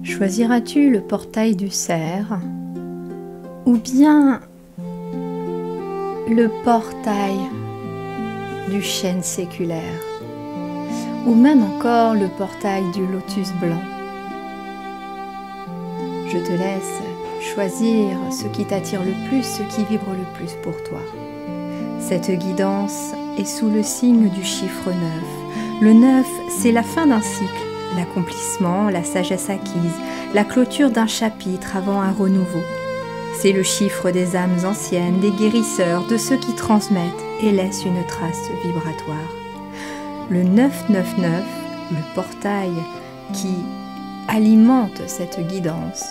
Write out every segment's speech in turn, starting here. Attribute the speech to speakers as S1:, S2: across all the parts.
S1: Choisiras-tu le portail du cerf ou bien le portail du chêne séculaire ou même encore le portail du lotus blanc? Je te laisse choisir ce qui t'attire le plus, ce qui vibre le plus pour toi. Cette guidance est sous le signe du chiffre 9. Le 9, c'est la fin d'un cycle, l'accomplissement, la sagesse acquise, la clôture d'un chapitre avant un renouveau. C'est le chiffre des âmes anciennes, des guérisseurs, de ceux qui transmettent et laissent une trace vibratoire. Le 999, le portail qui alimente cette guidance,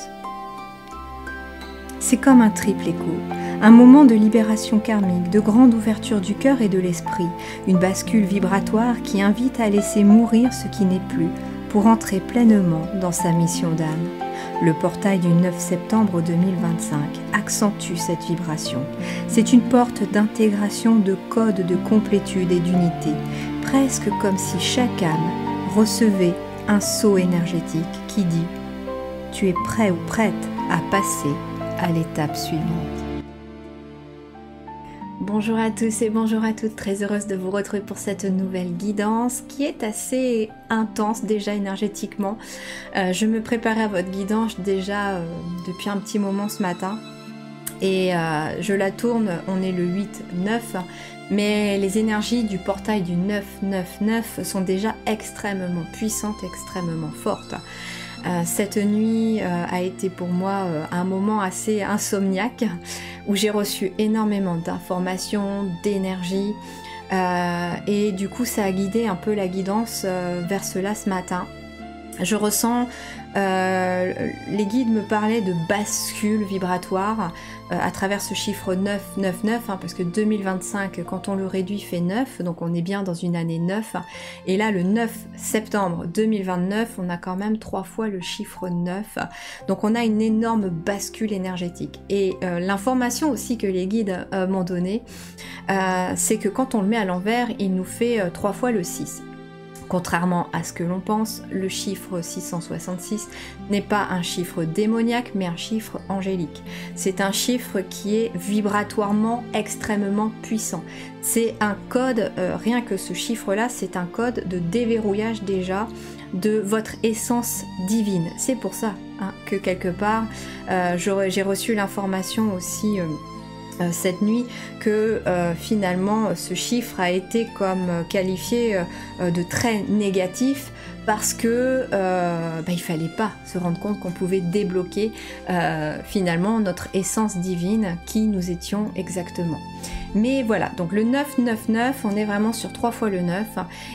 S1: c'est comme un triple écho, un moment de libération karmique, de grande ouverture du cœur et de l'esprit, une bascule vibratoire qui invite à laisser mourir ce qui n'est plus pour entrer pleinement dans sa mission d'âme. Le portail du 9 septembre 2025 accentue cette vibration. C'est une porte d'intégration de codes de complétude et d'unité, presque comme si chaque âme recevait un sceau énergétique qui dit « Tu es prêt ou prête à passer à l'étape suivante ». Bonjour à tous et bonjour à toutes, très heureuse de vous retrouver pour cette nouvelle guidance qui est assez intense déjà énergétiquement. Je me préparais à votre guidance déjà depuis un petit moment ce matin et je la tourne, on est le 8-9, mais les énergies du portail du 999 sont déjà extrêmement puissantes, extrêmement fortes. Cette nuit a été pour moi un moment assez insomniaque où j'ai reçu énormément d'informations, d'énergie et du coup ça a guidé un peu la guidance vers cela ce matin. Je ressens, les guides me parlaient de bascule vibratoire à travers ce chiffre 999, parce que 2025, quand on le réduit, fait 9, donc on est bien dans une année 9. Et là, le 9 septembre 2029, on a quand même 3 fois le chiffre 9. Donc on a une énorme bascule énergétique. Et l'information aussi que les guides m'ont donnée, c'est que quand on le met à l'envers, il nous fait 3 fois le 6. Contrairement à ce que l'on pense, le chiffre 666 n'est pas un chiffre démoniaque, mais un chiffre angélique. C'est un chiffre qui est vibratoirement extrêmement puissant. C'est un code, rien que ce chiffre-là, c'est un code de déverrouillage déjà de votre essence divine. C'est pour ça que quelque part, j'ai reçu l'information aussi cette nuit que finalement ce chiffre a été comme qualifié de très négatif parce que il fallait pas se rendre compte qu'on pouvait débloquer finalement notre essence divine qui nous étions exactement. Mais voilà, donc le 999, on est vraiment sur 3 fois le 9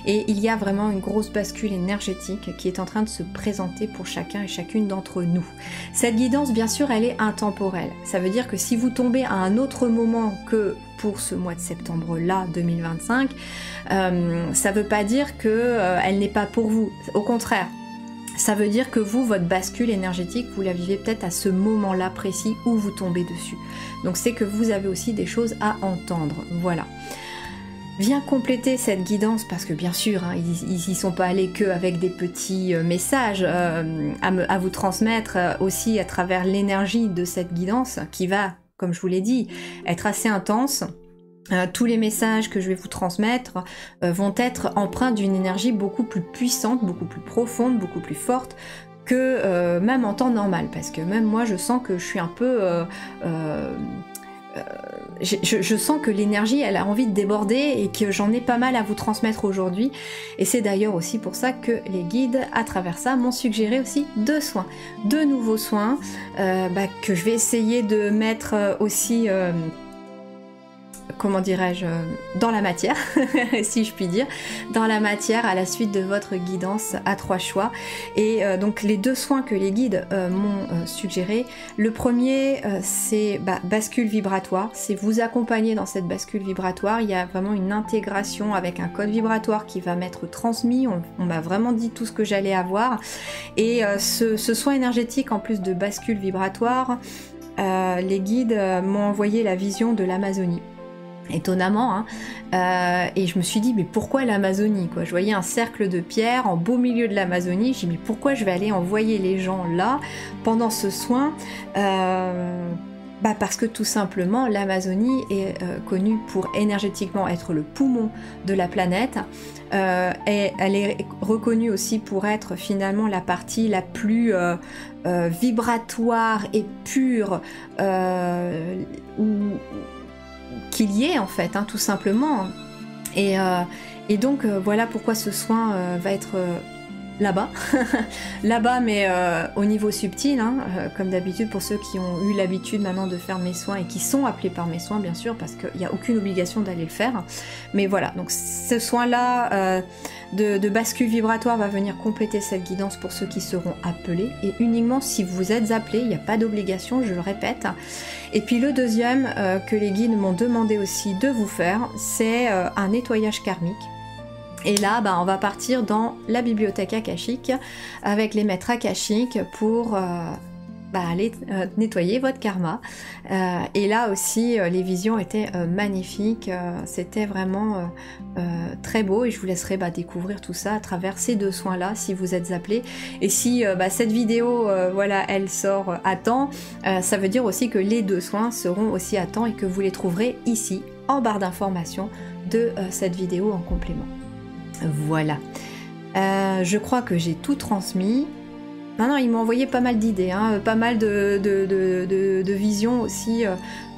S1: et il y a vraiment une grosse bascule énergétique qui est en train de se présenter pour chacun et chacune d'entre nous. Cette guidance, bien sûr, elle est intemporelle. Ça veut dire que si vous tombez à un autre moment que pour ce mois de septembre-là, 2025, ça veut pas dire qu'elle n'est pas pour vous. Au contraire. Ça veut dire que vous, votre bascule énergétique, vous la vivez peut-être à ce moment-là précis où vous tombez dessus. Donc c'est que vous avez aussi des choses à entendre. Voilà. Viens compléter cette guidance parce que bien sûr, ils y sont pas allés que avec des petits messages à vous transmettre aussi à travers l'énergie de cette guidance qui va, comme je vous l'ai dit, être assez intense. Tous les messages que je vais vous transmettre vont être empreints d'une énergie beaucoup plus puissante, beaucoup plus profonde, beaucoup plus forte que même en temps normal. Parce que même moi, je sens que je suis un peu... je sens que l'énergie, elle a envie de déborder et que j'en ai pas mal à vous transmettre aujourd'hui. Et c'est d'ailleurs aussi pour ça que les guides, à travers ça, m'ont suggéré aussi 2 soins. 2 nouveaux soins que je vais essayer de mettre aussi... comment dirais-je, dans la matière, si je puis dire, dans la matière à la suite de votre guidance à 3 choix. Et donc les 2 soins que les guides m'ont suggéré, le premier c'est bascule vibratoire, c'est vous accompagner dans cette bascule vibratoire. Il y a vraiment une intégration avec un code vibratoire qui va m'être transmis, on m'a vraiment dit tout ce que j'allais avoir. Et ce soin énergétique en plus de bascule vibratoire, les guides m'ont envoyé la vision de l'Amazonie. étonnamment, hein. Et je me suis dit, mais pourquoi l'Amazonie, quoi? Je voyais un cercle de pierre en beau milieu de l'Amazonie, je me dis, mais pourquoi je vais aller envoyer les gens là pendant ce soin? Parce que tout simplement, l'Amazonie est connue pour énergétiquement être le poumon de la planète, et elle est reconnue aussi pour être finalement la partie la plus vibratoire et pure qu'il y ait en fait, hein, tout simplement. Et donc voilà pourquoi ce soin va être là-bas, là-bas, mais au niveau subtil, hein, comme d'habitude pour ceux qui ont eu l'habitude maintenant de faire mes soins et qui sont appelés par mes soins, bien sûr, parce qu'il n'y a aucune obligation d'aller le faire. Mais voilà, donc ce soin-là de bascule vibratoire va venir compléter cette guidance pour ceux qui seront appelés, et uniquement si vous êtes appelés, il n'y a pas d'obligation, je le répète. Et puis le deuxième que les guides m'ont demandé aussi de vous faire, c'est un nettoyage karmique. Et là, on va partir dans la bibliothèque akashique avec les maîtres akashiques pour aller nettoyer votre karma. Et là aussi, les visions étaient magnifiques. C'était vraiment très beau, et je vous laisserai découvrir tout ça à travers ces deux soins-là si vous êtes appelés. Et si cette vidéo, elle sort à temps, ça veut dire aussi que les deux soins seront aussi à temps et que vous les trouverez ici, en barre d'informations de cette vidéo en complément. Voilà, je crois que j'ai tout transmis. Maintenant, il m'a envoyé pas mal d'idées, hein, pas mal de visions aussi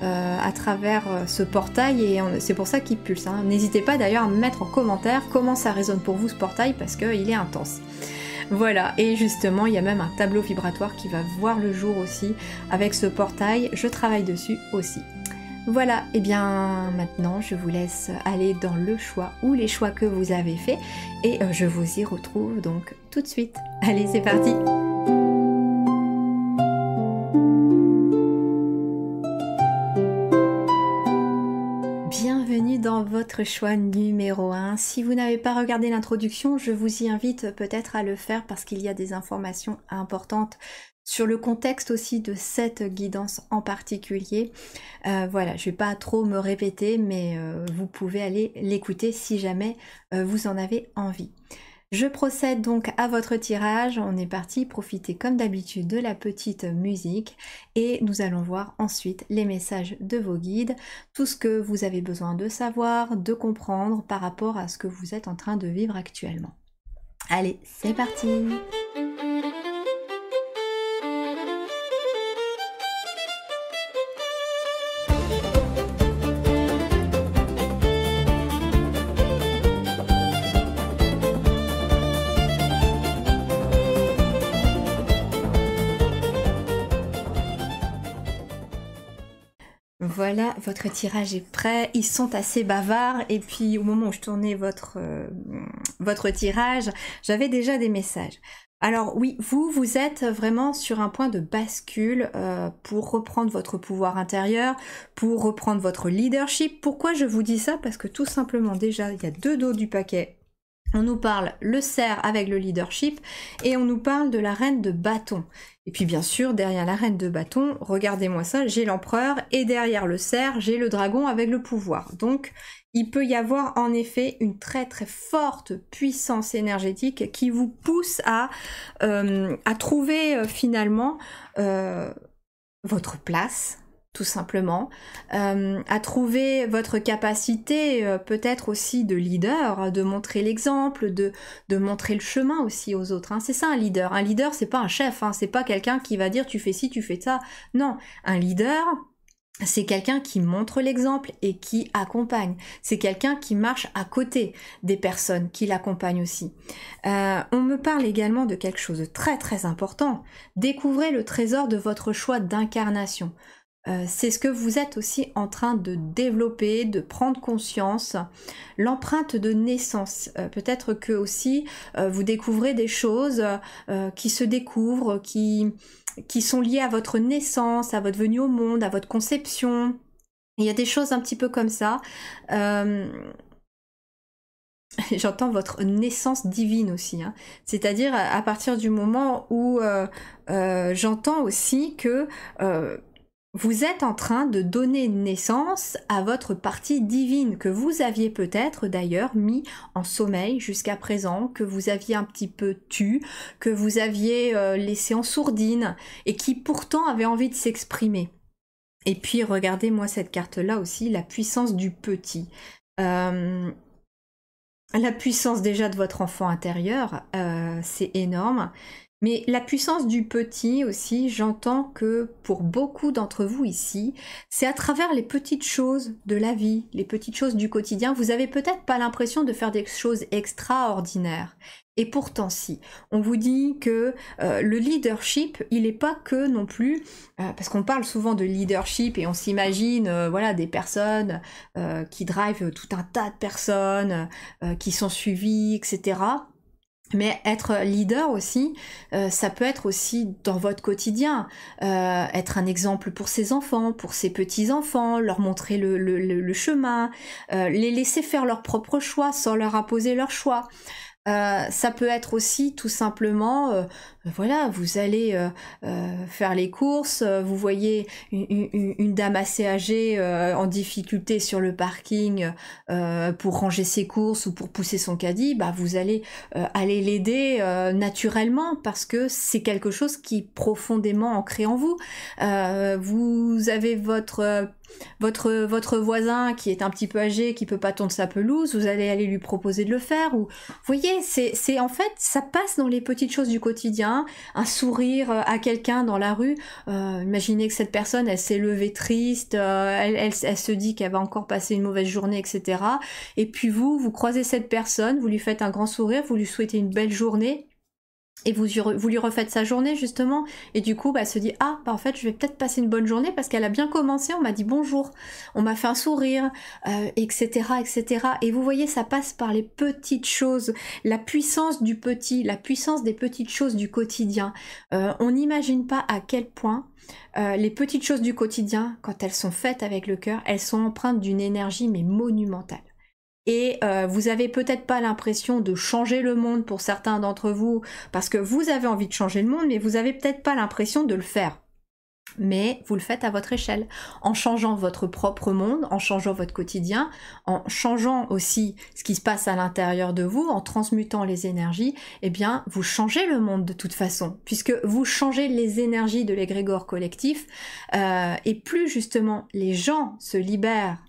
S1: à travers ce portail, et c'est pour ça qu'il pulse. Hein. N'hésitez pas d'ailleurs à me mettre en commentaire comment ça résonne pour vous ce portail, parce qu'il est intense. Voilà, et justement, il y a même un tableau vibratoire qui va voir le jour aussi avec ce portail. Je travaille dessus aussi. Voilà, et bien maintenant je vous laisse aller dans le choix ou les choix que vous avez faits, et je vous y retrouve donc tout de suite. Allez, c'est parti! Bienvenue dans votre choix numéro 1. Si vous n'avez pas regardé l'introduction, je vous y invite peut-être à le faire parce qu'il y a des informations importantes sur le contexte aussi de cette guidance en particulier. Voilà, je ne vais pas trop me répéter, mais vous pouvez aller l'écouter si jamais vous en avez envie. Je procède donc à votre tirage. On est parti, profitez comme d'habitude de la petite musique, et nous allons voir ensuite les messages de vos guides, tout ce que vous avez besoin de savoir, de comprendre par rapport à ce que vous êtes en train de vivre actuellement. Allez, c'est parti! Voilà, votre tirage est prêt. Ils sont assez bavards, et puis au moment où je tournais votre tirage, j'avais déjà des messages. Alors oui, vous êtes vraiment sur un point de bascule pour reprendre votre pouvoir intérieur, pour reprendre votre leadership. Pourquoi je vous dis ça? Parce que tout simplement, déjà, il y a deux dos du paquet. On nous parle le cerf avec le leadership, et on nous parle de la reine de bâton. Et puis bien sûr, derrière la reine de bâton, regardez-moi ça, j'ai l'empereur, et derrière le cerf, j'ai le dragon avec le pouvoir. Donc, il peut y avoir en effet une très très forte puissance énergétique qui vous pousse à trouver finalement votre place, tout simplement, à trouver votre capacité peut-être aussi de leader, de montrer l'exemple, de montrer le chemin aussi aux autres. Hein. C'est ça un leader. Un leader, c'est pas un chef, hein. C'est pas quelqu'un qui va dire tu fais ci, tu fais ça. Non, un leader, c'est quelqu'un qui montre l'exemple et qui accompagne. C'est quelqu'un qui marche à côté des personnes qui l'accompagnent aussi. On me parle également de quelque chose de très très important. Découvrez le trésor de votre choix d'incarnation. C'est ce que vous êtes aussi en train de développer, de prendre conscience. L'empreinte de naissance, peut-être que aussi vous découvrez des choses qui se découvrent, qui sont liées à votre naissance, à votre venue au monde, à votre conception. Il y a des choses un petit peu comme ça. J'entends votre naissance divine aussi, hein. C'est-à-dire à partir du moment où j'entends aussi que Vous êtes en train de donner naissance à votre partie divine que vous aviez peut-être d'ailleurs mis en sommeil jusqu'à présent, que vous aviez un petit peu tu, que vous aviez laissé en sourdine et qui pourtant avait envie de s'exprimer. Et puis regardez-moi cette carte-là aussi, la puissance du petit. La puissance déjà de votre enfant intérieur, c'est énorme. Mais la puissance du petit aussi, j'entends que pour beaucoup d'entre vous ici, c'est à travers les petites choses de la vie, les petites choses du quotidien. Vous avez peut-être pas l'impression de faire des choses extraordinaires. Et pourtant si, on vous dit que le leadership, il n'est pas que non plus, parce qu'on parle souvent de leadership et on s'imagine voilà, des personnes qui drivent tout un tas de personnes, qui sont suivies, etc. Mais être leader aussi, ça peut être aussi dans votre quotidien, être un exemple pour ses enfants, pour ses petits-enfants, leur montrer le chemin, les laisser faire leurs propres choix sans leur imposer leur choix. Ça peut être aussi tout simplement, voilà, vous allez faire les courses, vous voyez une dame assez âgée en difficulté sur le parking pour ranger ses courses ou pour pousser son caddie, bah vous allez aller l'aider naturellement parce que c'est quelque chose qui est profondément ancré en vous. Vous avez votre voisin qui est un petit peu âgé, qui peut pas tondre sa pelouse, vous allez aller lui proposer de le faire, ou vous voyez, c'est en fait, ça passe dans les petites choses du quotidien, un sourire à quelqu'un dans la rue, imaginez que cette personne, elle s'est levée triste, elle se dit qu'elle va encore passer une mauvaise journée, etc. Et puis vous croisez cette personne, vous lui faites un grand sourire, vous lui souhaitez une belle journée, et vous lui refaites sa journée justement, et du coup bah, elle se dit ah bah en fait je vais peut-être passer une bonne journée parce qu'elle a bien commencé, on m'a dit bonjour, on m'a fait un sourire, etc., etc. Et vous voyez, ça passe par les petites choses, la puissance du petit, la puissance des petites choses du quotidien. On n'imagine pas à quel point les petites choses du quotidien, quand elles sont faites avec le cœur, elles sont empreintes d'une énergie mais monumentale. Et vous avez peut-être pas l'impression de changer le monde pour certains d'entre vous, parce que vous avez envie de changer le monde, mais vous avez peut-être pas l'impression de le faire. Mais vous le faites à votre échelle, en changeant votre propre monde, en changeant votre quotidien, en changeant aussi ce qui se passe à l'intérieur de vous, en transmutant les énergies, eh bien vous changez le monde de toute façon, puisque vous changez les énergies de l'égrégore collectif, et plus justement les gens se libèrent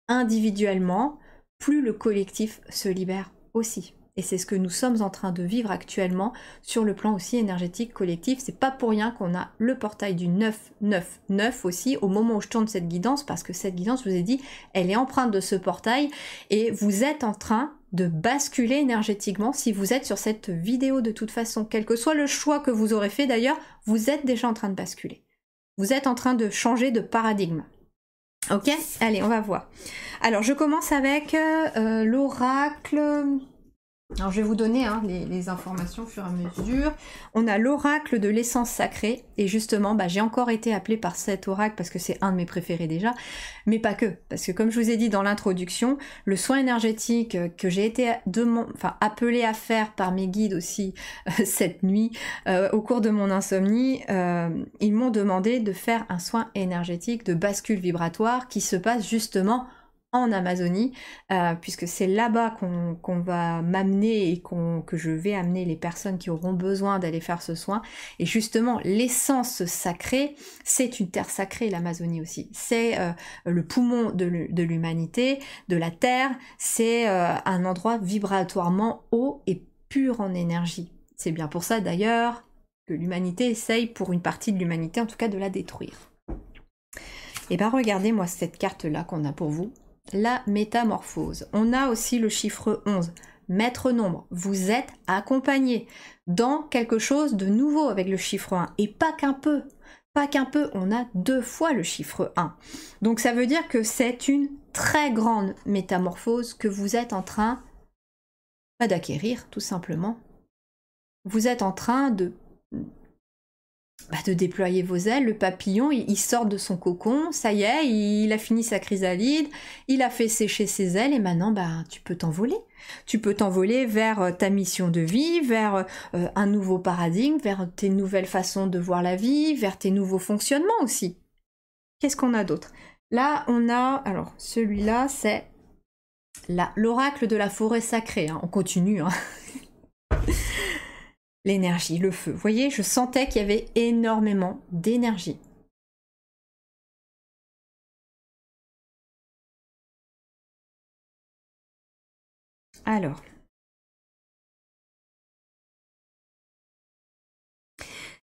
S1: individuellement, plus le collectif se libère aussi. Et c'est ce que nous sommes en train de vivre actuellement sur le plan aussi énergétique collectif. C'est pas pour rien qu'on a le portail du 999 aussi au moment où je tourne cette guidance, parce que cette guidance, je vous ai dit, elle est empreinte de ce portail et vous êtes en train de basculer énergétiquement si vous êtes sur cette vidéo de toute façon. Quel que soit le choix que vous aurez fait d'ailleurs, vous êtes déjà en train de basculer. Vous êtes en train de changer de paradigme. Ok, allez, on va voir. Alors, je commence avec l'oracle. Alors, je vais vous donner les informations au fur et à mesure. On a l'oracle de l'essence sacrée. Et justement, bah, j'ai encore été appelée par cet oracle parce que c'est un de mes préférés déjà. Mais pas que. Parce que comme je vous ai dit dans l'introduction, le soin énergétique que j'ai été appelée à faire par mes guides aussi cette nuit, au cours de mon insomnie, ils m'ont demandé de faire un soin énergétique de bascule vibratoire qui se passe justement en Amazonie, puisque c'est là-bas qu'on va m'amener et que je vais amener les personnes qui auront besoin d'aller faire ce soin. Et justement, l'essence sacrée, c'est une terre sacrée, l'Amazonie aussi. C'est le poumon de l'humanité, de la Terre. C'est un endroit vibratoirement haut et pur en énergie. C'est bien pour ça d'ailleurs que l'humanité essaye, pour une partie de l'humanité en tout cas, de la détruire. Et bien regardez-moi cette carte-là qu'on a pour vous. La métamorphose. On a aussi le chiffre 11, maître nombre. Vous êtes accompagné dans quelque chose de nouveau avec le chiffre 1. Et pas qu'un peu, on a 2 fois le chiffre 1. Donc ça veut dire que c'est une très grande métamorphose que vous êtes en train d'acquérir, tout simplement. Vous êtes en train de déployer vos ailes, le papillon, il sort de son cocon, ça y est, il a fini sa chrysalide, il a fait sécher ses ailes et maintenant tu peux t'envoler. Tu peux t'envoler vers ta mission de vie, vers un nouveau paradigme, vers tes nouvelles façons de voir la vie, vers tes nouveaux fonctionnements aussi. Qu'est-ce qu'on a d'autre? Là, on a, alors celui-là, c'est l'oracle de la forêt sacrée. Hein. On continue. Hein. L'énergie, le feu. Vous voyez, je sentais qu'il y avait énormément d'énergie. Alors.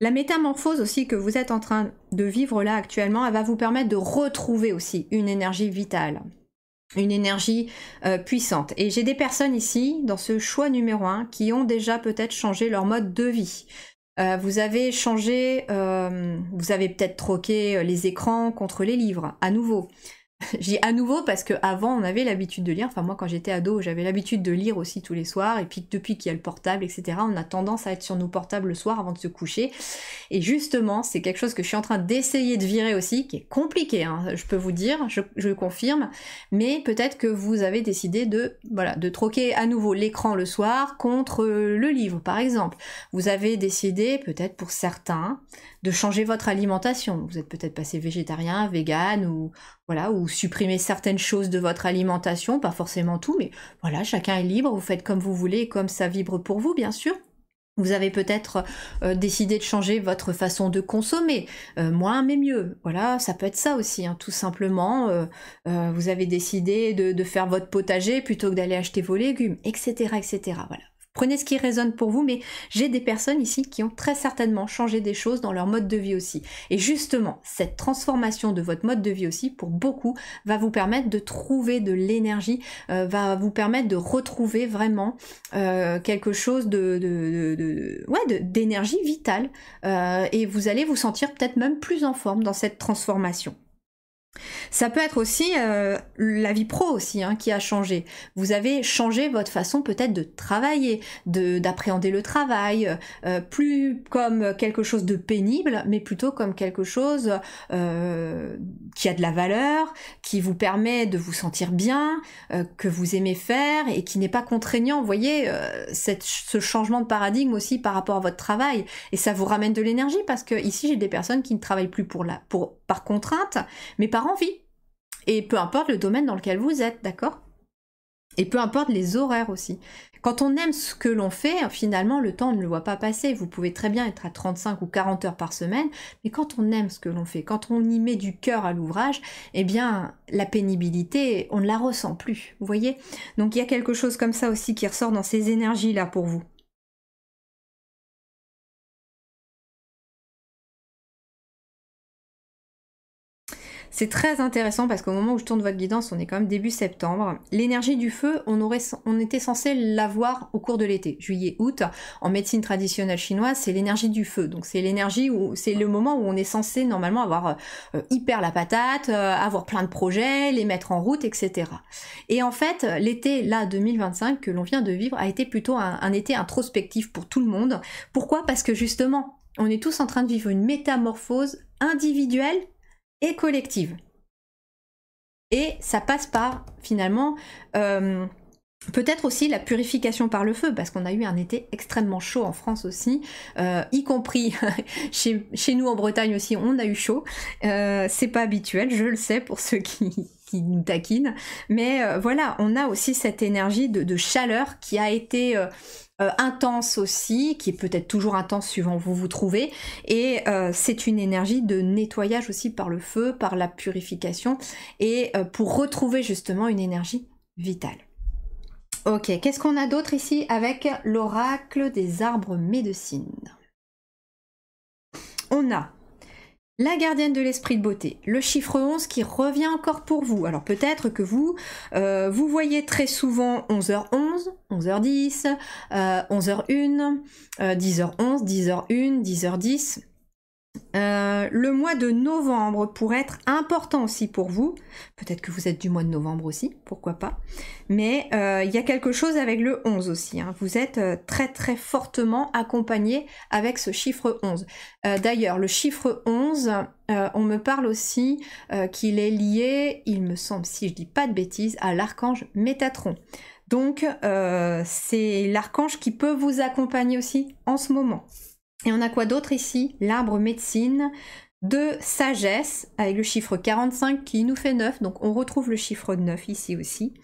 S1: La métamorphose aussi que vous êtes en train de vivre là actuellement, elle va vous permettre de retrouver aussi une énergie vitale. Une énergie puissante. Et j'ai des personnes ici, dans ce choix numéro 1, qui ont déjà peut-être changé leur mode de vie. Vous avez changé, vous avez peut-être troqué les écrans contre les livres, à nouveau. Je dis à nouveau parce qu'avant on avait l'habitude de lire, enfin moi quand j'étais ado j'avais l'habitude de lire aussi tous les soirs, et puis depuis qu'il y a le portable, etc., on a tendance à être sur nos portables le soir avant de se coucher, et justement c'est quelque chose que je suis en train d'essayer de virer aussi, qui est compliqué, hein, je peux vous dire, je confirme, mais peut-être que vous avez décidé de, voilà, de troquer à nouveau l'écran le soir contre le livre par exemple. Vous avez décidé, peut-être pour certains, de changer votre alimentation, vous êtes peut-être passé végétarien, vegan, ou voilà, ou supprimer certaines choses de votre alimentation, pas forcément tout, mais voilà, chacun est libre, vous faites comme vous voulez, comme ça vibre pour vous, bien sûr. Vous avez peut-être décidé de changer votre façon de consommer, moins mais mieux, voilà, ça peut être ça aussi, hein, tout simplement, vous avez décidé de faire votre potager plutôt que d'aller acheter vos légumes, etc., etc., voilà. Prenez ce qui résonne pour vous, mais j'ai des personnes ici qui ont très certainement changé des choses dans leur mode de vie aussi. Et justement, cette transformation de votre mode de vie aussi, pour beaucoup, va vous permettre de trouver de l'énergie, va vous permettre de retrouver vraiment quelque chose d'énergie vitale. Et vous allez vous sentir peut-être même plus en forme dans cette transformation. Ça peut être aussi la vie pro aussi hein, qui a changé. Vous avez changé votre façon peut-être de travailler, d'appréhender le travail, plus comme quelque chose de pénible, mais plutôt comme quelque chose qui a de la valeur, qui vous permet de vous sentir bien, que vous aimez faire et qui n'est pas contraignant. Vous voyez, ce changement de paradigme aussi par rapport à votre travail, et ça vous ramène de l'énergie parce que ici j'ai des personnes qui ne travaillent plus par contrainte, mais par envie. Et peu importe le domaine dans lequel vous êtes, d'accord? Et peu importe les horaires aussi. Quand on aime ce que l'on fait, finalement, le temps ne le voit pas passer. Vous pouvez très bien être à 35 ou 40 heures par semaine, mais quand on aime ce que l'on fait, quand on y met du cœur à l'ouvrage, eh bien, la pénibilité, on ne la ressent plus, vous voyez? Donc il y a quelque chose comme ça aussi qui ressort dans ces énergies-là pour vous. C'est très intéressant parce qu'au moment où je tourne votre guidance, on est quand même début septembre. L'énergie du feu, on était censé l'avoir au cours de l'été, juillet, août. En médecine traditionnelle chinoise, c'est l'énergie du feu. Donc c'est l'énergie où c'est le moment où on est censé normalement avoir hyper la patate, avoir plein de projets, les mettre en route, etc. Et en fait, l'été là 2025 que l'on vient de vivre a été plutôt un été introspectif pour tout le monde. Pourquoi? Parce que justement, on est tous en train de vivre une métamorphose individuelle et collective. Et ça passe par, finalement, peut-être aussi la purification par le feu, parce qu'on a eu un été extrêmement chaud en France aussi, y compris chez nous en Bretagne aussi, on a eu chaud. C'est pas habituel, je le sais pour ceux qui nous taquinent, mais voilà, on a aussi cette énergie de chaleur qui a été intense aussi, qui est peut-être toujours intense suivant où vous vous trouvez, et c'est une énergie de nettoyage aussi par le feu, par la purification, et pour retrouver justement une énergie vitale. Ok, qu'est-ce qu'on a d'autre ici avec l'oracle des arbres médecines? On a la gardienne de l'esprit de beauté, le chiffre 11 qui revient encore pour vous. Alors peut-être que vous voyez très souvent 11h11, 11h10, 11h01, 10h11, 10h01, 10h10. Le mois de novembre pourrait être important aussi pour vous. Peut-être que vous êtes du mois de novembre aussi, pourquoi pas. Mais il y a quelque chose avec le 11 aussi. Hein. Vous êtes très très fortement accompagné avec ce chiffre 11. D'ailleurs, le chiffre 11, on me parle aussi qu'il est lié, il me semble, si je dis pas de bêtises, à l'archange Métatron. Donc, c'est l'archange qui peut vous accompagner aussi en ce moment. Et on a quoi d'autre ici? L'arbre médecine, de sagesse, avec le chiffre 45 qui nous fait 9, donc on retrouve le chiffre 9 ici aussi.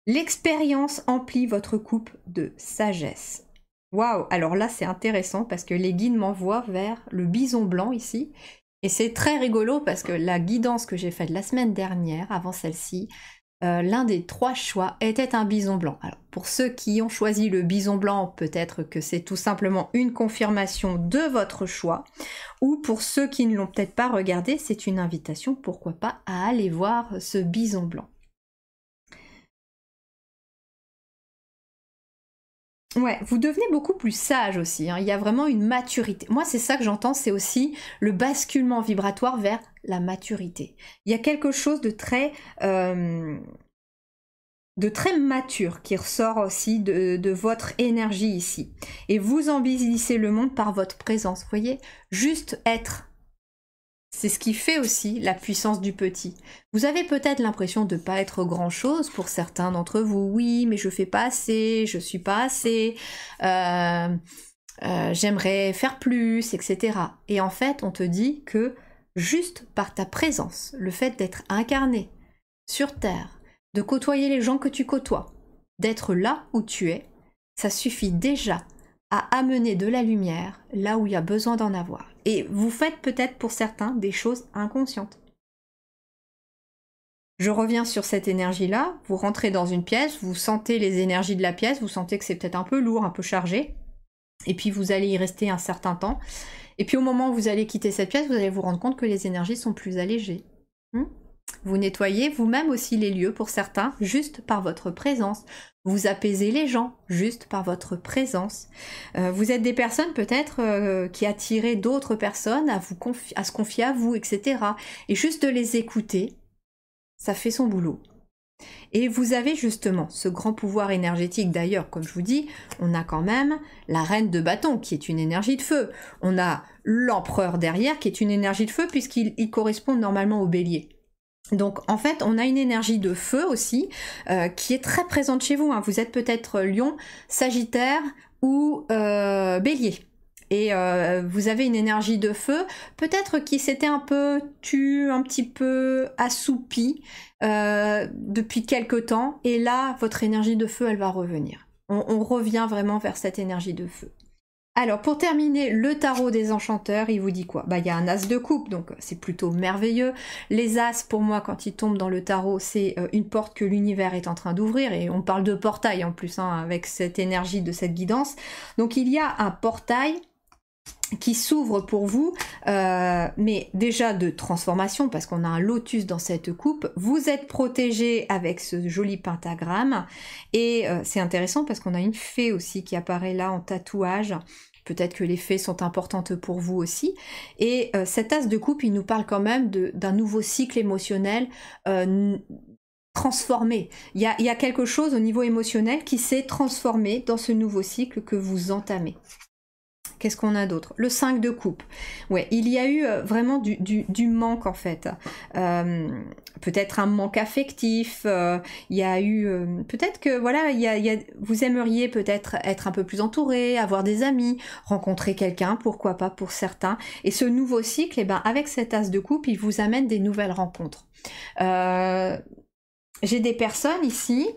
S1: L'expérience emplit votre coupe de sagesse. Waouh, alors là c'est intéressant parce que les guides m'envoient vers le bison blanc ici. Et c'est très rigolo parce que la guidance que j'ai faite la semaine dernière, avant celle-ci, l'un des 3 choix était un bison blanc. Alors pour ceux qui ont choisi le bison blanc, peut-être que c'est tout simplement une confirmation de votre choix. Ou pour ceux qui ne l'ont peut-être pas regardé, c'est une invitation, pourquoi pas, à aller voir ce bison blanc. Ouais, vous devenez beaucoup plus sage aussi, hein. Il y a vraiment une maturité. Moi, c'est ça que j'entends, c'est aussi le basculement vibratoire vers la maturité. Il y a quelque chose de très mature qui ressort aussi de votre énergie ici. Et vous embellissez le monde par votre présence, vous voyez? Juste être. C'est ce qui fait aussi la puissance du petit. Vous avez peut-être l'impression de ne pas être grand-chose pour certains d'entre vous. Oui, mais je fais pas assez, je suis pas assez, j'aimerais faire plus, etc. Et en fait, on te dit que juste par ta présence, le fait d'être incarné sur Terre, de côtoyer les gens que tu côtoies, d'être là où tu es, ça suffit déjà à amener de la lumière là où il y a besoin d'en avoir. Et vous faites peut-être pour certains des choses inconscientes. Je reviens sur cette énergie-là, vous rentrez dans une pièce, vous sentez les énergies de la pièce, vous sentez que c'est peut-être un peu lourd, un peu chargé, et puis vous allez y rester un certain temps. Et puis au moment où vous allez quitter cette pièce, vous allez vous rendre compte que les énergies sont plus allégées. Vous nettoyez vous-même aussi les lieux pour certains, juste par votre présence. Vous apaisez les gens, juste par votre présence. Vous êtes des personnes peut-être qui attirez d'autres personnes à se confier à vous, etc. Et juste de les écouter, ça fait son boulot. Et vous avez justement ce grand pouvoir énergétique. D'ailleurs, comme je vous dis, on a quand même la reine de bâton qui est une énergie de feu. On a l'empereur derrière qui est une énergie de feu puisqu'il correspond normalement au bélier. Donc en fait on a une énergie de feu aussi qui est très présente chez vous, hein. Vous êtes peut-être Lion, Sagittaire ou Bélier. Et vous avez une énergie de feu, peut-être qui s'était un petit peu assoupie depuis quelque temps. Et là, votre énergie de feu, elle va revenir. On revient vraiment vers cette énergie de feu. Alors, pour terminer, le tarot des enchanteurs, il vous dit quoi? Bah, il y a un as de coupe, donc c'est plutôt merveilleux. Les as, pour moi, quand ils tombent dans le tarot, c'est une porte que l'univers est en train d'ouvrir, et on parle de portail en plus, hein, avec cette énergie de cette guidance. Donc, il y a un portail qui s'ouvre pour vous, mais déjà de transformation, parce qu'on a un lotus dans cette coupe. Vous êtes protégé avec ce joli pentagramme, et c'est intéressant parce qu'on a une fée aussi qui apparaît là en tatouage. Peut-être que les fées sont importantes pour vous aussi. Et cet as de coupe, il nous parle quand même d'un nouveau cycle émotionnel transformé. Il y a quelque chose au niveau émotionnel qui s'est transformé dans ce nouveau cycle que vous entamez. Qu'est-ce qu'on a d'autre? Le 5 de coupe. Ouais, il y a eu vraiment du manque en fait. Peut-être un manque affectif. Il y a eu... peut-être que voilà, vous aimeriez peut-être être un peu plus entouré, avoir des amis, rencontrer quelqu'un, pourquoi pas pour certains. Et ce nouveau cycle, eh ben, avec cet as de coupe, il vous amène des nouvelles rencontres. J'ai des personnes ici...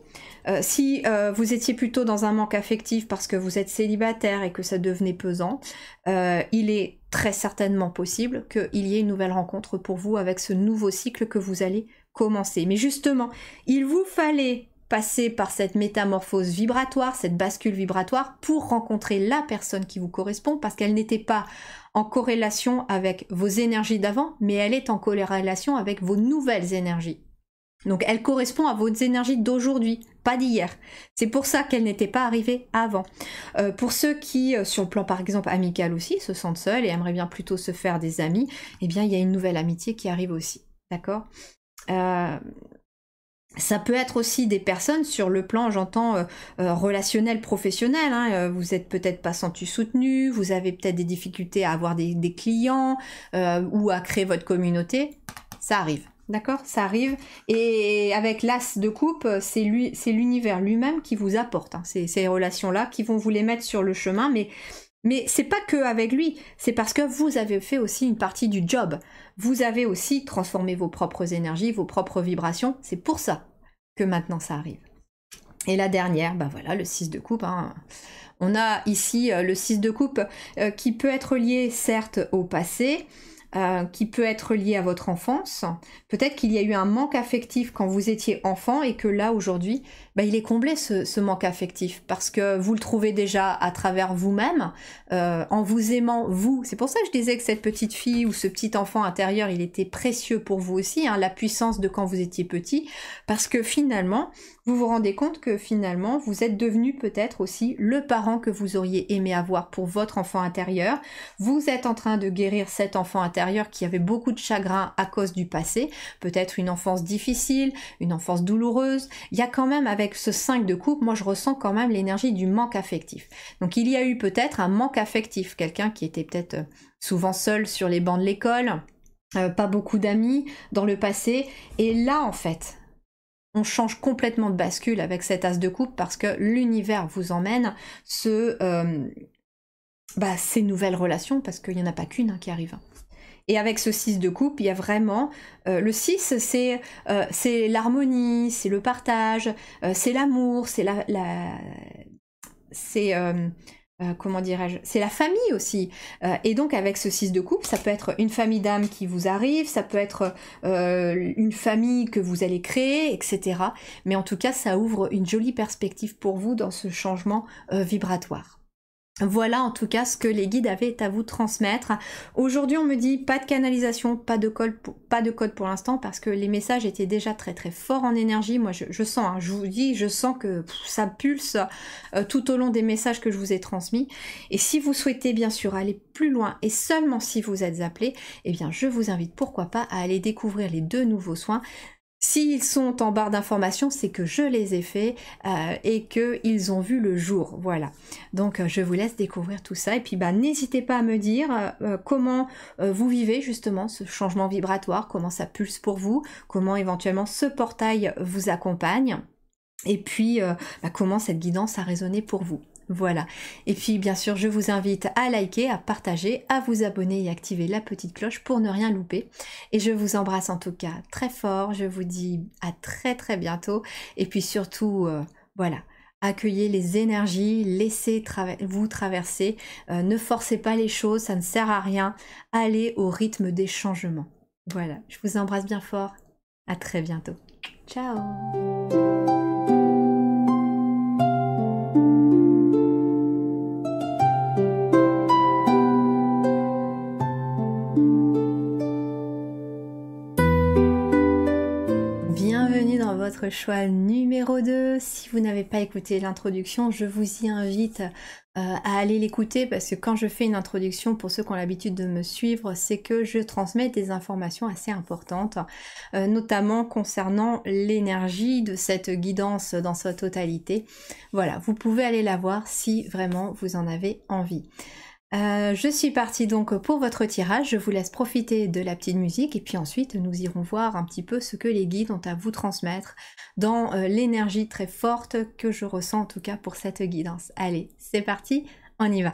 S1: si vous étiez plutôt dans un manque affectif parce que vous êtes célibataire et que ça devenait pesant, il est très certainement possible qu'il y ait une nouvelle rencontre pour vous avec ce nouveau cycle que vous allez commencer. Mais justement, il vous fallait passer par cette métamorphose vibratoire, cette bascule vibratoire pour rencontrer la personne qui vous correspond, parce qu'elle n'était pas en corrélation avec vos énergies d'avant, mais elle est en corrélation avec vos nouvelles énergies. Donc elle correspond à vos énergies d'aujourd'hui, pas d'hier. C'est pour ça qu'elle n'était pas arrivée avant. Pour ceux qui, sur le plan par exemple amical aussi, se sentent seuls et aimeraient bien plutôt se faire des amis, eh bien il y a une nouvelle amitié qui arrive aussi, d'accord? Ça peut être aussi des personnes sur le plan, j'entends, relationnel, professionnel, hein. Vous êtes peut-être pas senti soutenu, vous avez peut-être des difficultés à avoir des clients ou à créer votre communauté, ça arrive. D'accord, ça arrive, et avec l'as de coupe, c'est l'univers lui-même qui vous apporte, hein, ces relations-là, qui vont vous les mettre sur le chemin, mais Mais c'est pas que avec lui, c'est parce que vous avez fait aussi une partie du job. Vous avez aussi transformé vos propres énergies, vos propres vibrations. C'est pour ça que maintenant ça arrive. Et la dernière, bah voilà, le 6 de coupe. Hein. On a ici le 6 de coupe qui peut être lié certes au passé, qui peut être lié à votre enfance. Peut-être qu'il y a eu un manque affectif quand vous étiez enfant et que là, aujourd'hui, bah, il est comblé ce manque affectif parce que vous le trouvez déjà à travers vous-même, en vous aimant vous. C'est pour ça que je disais que cette petite fille ou ce petit enfant intérieur, il était précieux pour vous aussi, hein, la puissance de quand vous étiez petit, parce que finalement, vous vous rendez compte que finalement, vous êtes devenu peut-être aussi le parent que vous auriez aimé avoir pour votre enfant intérieur. Vous êtes en train de guérir cet enfant intérieur qui avait beaucoup de chagrin à cause du passé, peut-être une enfance difficile, une enfance douloureuse. Il y a quand même avec ce 5 de coupe, moi je ressens quand même l'énergie du manque affectif. Donc il y a eu peut-être un manque affectif, quelqu'un qui était peut-être souvent seul sur les bancs de l'école, pas beaucoup d'amis dans le passé, et là en fait, on change complètement de bascule avec cet as de coupe parce que l'univers vous emmène ces nouvelles relations, parce qu'il n'y en a pas qu'une qui arrive. Et avec ce 6 de coupe, il y a vraiment... le 6, c'est l'harmonie, c'est le partage, c'est l'amour, c'est comment dirais-je, c'est la famille aussi. Et donc avec ce 6 de coupe, ça peut être une famille d'âmes qui vous arrive, ça peut être une famille que vous allez créer, etc. Mais en tout cas, ça ouvre une jolie perspective pour vous dans ce changement vibratoire. Voilà en tout cas ce que les guides avaient à vous transmettre. Aujourd'hui on me dit pas de canalisation, pas de code pour l'instant parce que les messages étaient déjà très très forts en énergie. Moi je sens, hein, je vous dis, je sens que ça pulse tout au long des messages que je vous ai transmis. Et si vous souhaitez bien sûr aller plus loin et seulement si vous êtes appelé, eh bien je vous invite pourquoi pas à aller découvrir les 2 nouveaux soins. S'ils sont en barre d'informations, c'est que je les ai faits et qu'ils ont vu le jour, voilà. Donc je vous laisse découvrir tout ça et puis n'hésitez pas à me dire comment vous vivez justement ce changement vibratoire, comment ça pulse pour vous, comment éventuellement ce portail vous accompagne et puis comment cette guidance a résonné pour vous. Voilà. Et puis bien sûr, je vous invite à liker, à partager, à vous abonner et activer la petite cloche pour ne rien louper. Et je vous embrasse en tout cas très fort. Je vous dis à très très bientôt. Et puis surtout, voilà, accueillez les énergies, laissez vous traverser. Ne forcez pas les choses, ça ne sert à rien. Allez au rythme des changements. Voilà, je vous embrasse bien fort. À très bientôt. Ciao. Votre choix numéro 2. Si vous n'avez pas écouté l'introduction, je vous y invite à aller l'écouter parce que quand je fais une introduction, pour ceux qui ont l'habitude de me suivre, c'est que je transmets des informations assez importantes, notamment concernant l'énergie de cette guidance dans sa totalité. Voilà, vous pouvez aller la voir si vraiment vous en avez envie. Je suis partie donc pour votre tirage, je vous laisse profiter de la petite musique et puis ensuite nous irons voir un petit peu ce que les guides ont à vous transmettre dans l'énergie très forte que je ressens en tout cas pour cette guidance. Allez, c'est parti, on y va.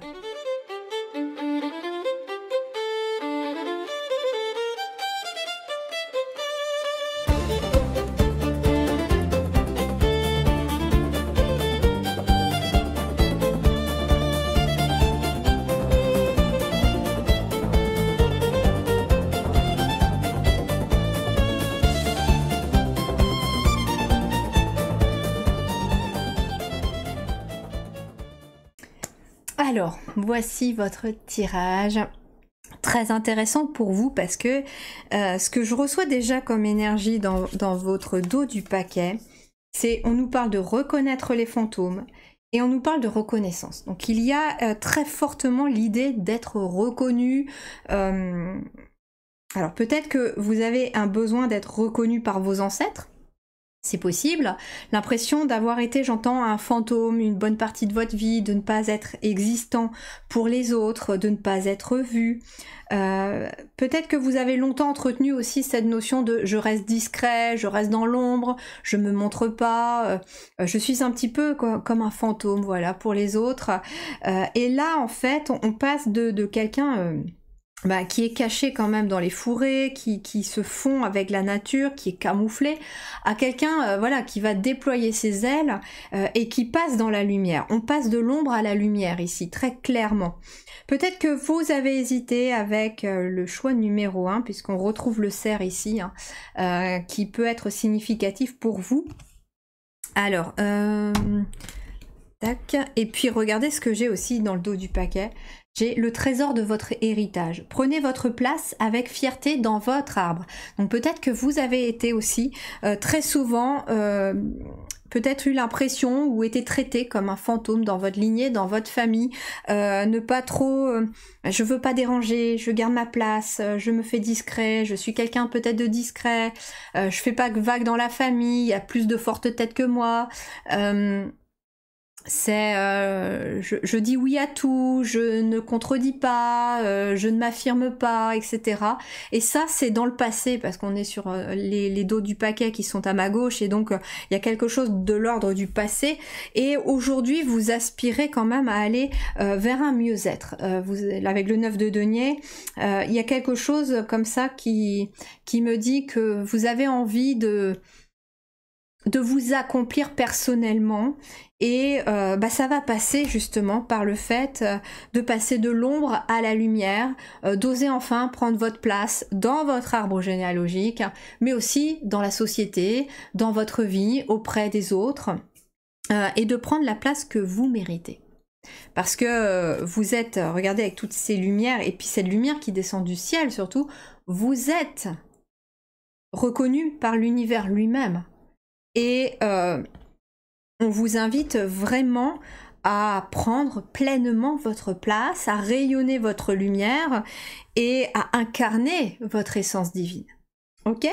S1: Alors, voici votre tirage. Très intéressant pour vous parce que ce que je reçois déjà comme énergie dans votre dos du paquet, c'est on nous parle de reconnaître les fantômes et on nous parle de reconnaissance. Donc il y a très fortement l'idée d'être reconnu. Alors peut-être que vous avez un besoin d'être reconnu par vos ancêtres. C'est possible. L'impression d'avoir été, j'entends, un fantôme une bonne partie de votre vie, de ne pas être existant pour les autres, de ne pas être vu. Peut-être que vous avez longtemps entretenu aussi cette notion de je reste discret, je reste dans l'ombre, je me montre pas, je suis un petit peu comme un fantôme, voilà, pour les autres. Et là, en fait, on passe de quelqu'un... qui est caché quand même dans les fourrés, qui se fond avec la nature, qui est camouflé, à quelqu'un voilà, qui va déployer ses ailes et qui passe dans la lumière. On passe de l'ombre à la lumière ici, très clairement. Peut-être que vous avez hésité avec le choix numéro 1, puisqu'on retrouve le cerf ici, hein, qui peut être significatif pour vous. Alors, tac, et puis regardez ce que j'ai aussi dans le dos du paquet. J'ai le trésor de votre héritage. Prenez votre place avec fierté dans votre arbre. Donc peut-être que vous avez été aussi très souvent, peut-être eu l'impression ou été traité comme un fantôme dans votre lignée, dans votre famille. Ne pas trop, je veux pas déranger, je garde ma place, je me fais discret, je suis quelqu'un peut-être de discret, je fais pas vague dans la famille, il y a plus de fortes têtes que moi. C'est je dis oui à tout, je ne contredis pas, je ne m'affirme pas, etc. Et ça, c'est dans le passé, parce qu'on est sur les dos du paquet qui sont à ma gauche, et donc il y a quelque chose de l'ordre du passé. Et aujourd'hui, vous aspirez quand même à aller vers un mieux-être. Avec le 9 de denier, il y a quelque chose comme ça qui me dit que vous avez envie de vous accomplir personnellement, et ça va passer justement par le fait de passer de l'ombre à la lumière, d'oser enfin prendre votre place dans votre arbre généalogique, mais aussi dans la société, dans votre vie, auprès des autres, et de prendre la place que vous méritez. Parce que vous êtes, regardez, avec toutes ces lumières, et puis cette lumière qui descend du ciel surtout, vous êtes reconnu par l'univers lui-même. Et on vous invite vraiment à prendre pleinement votre place, à rayonner votre lumière et à incarner votre essence divine. Ok ?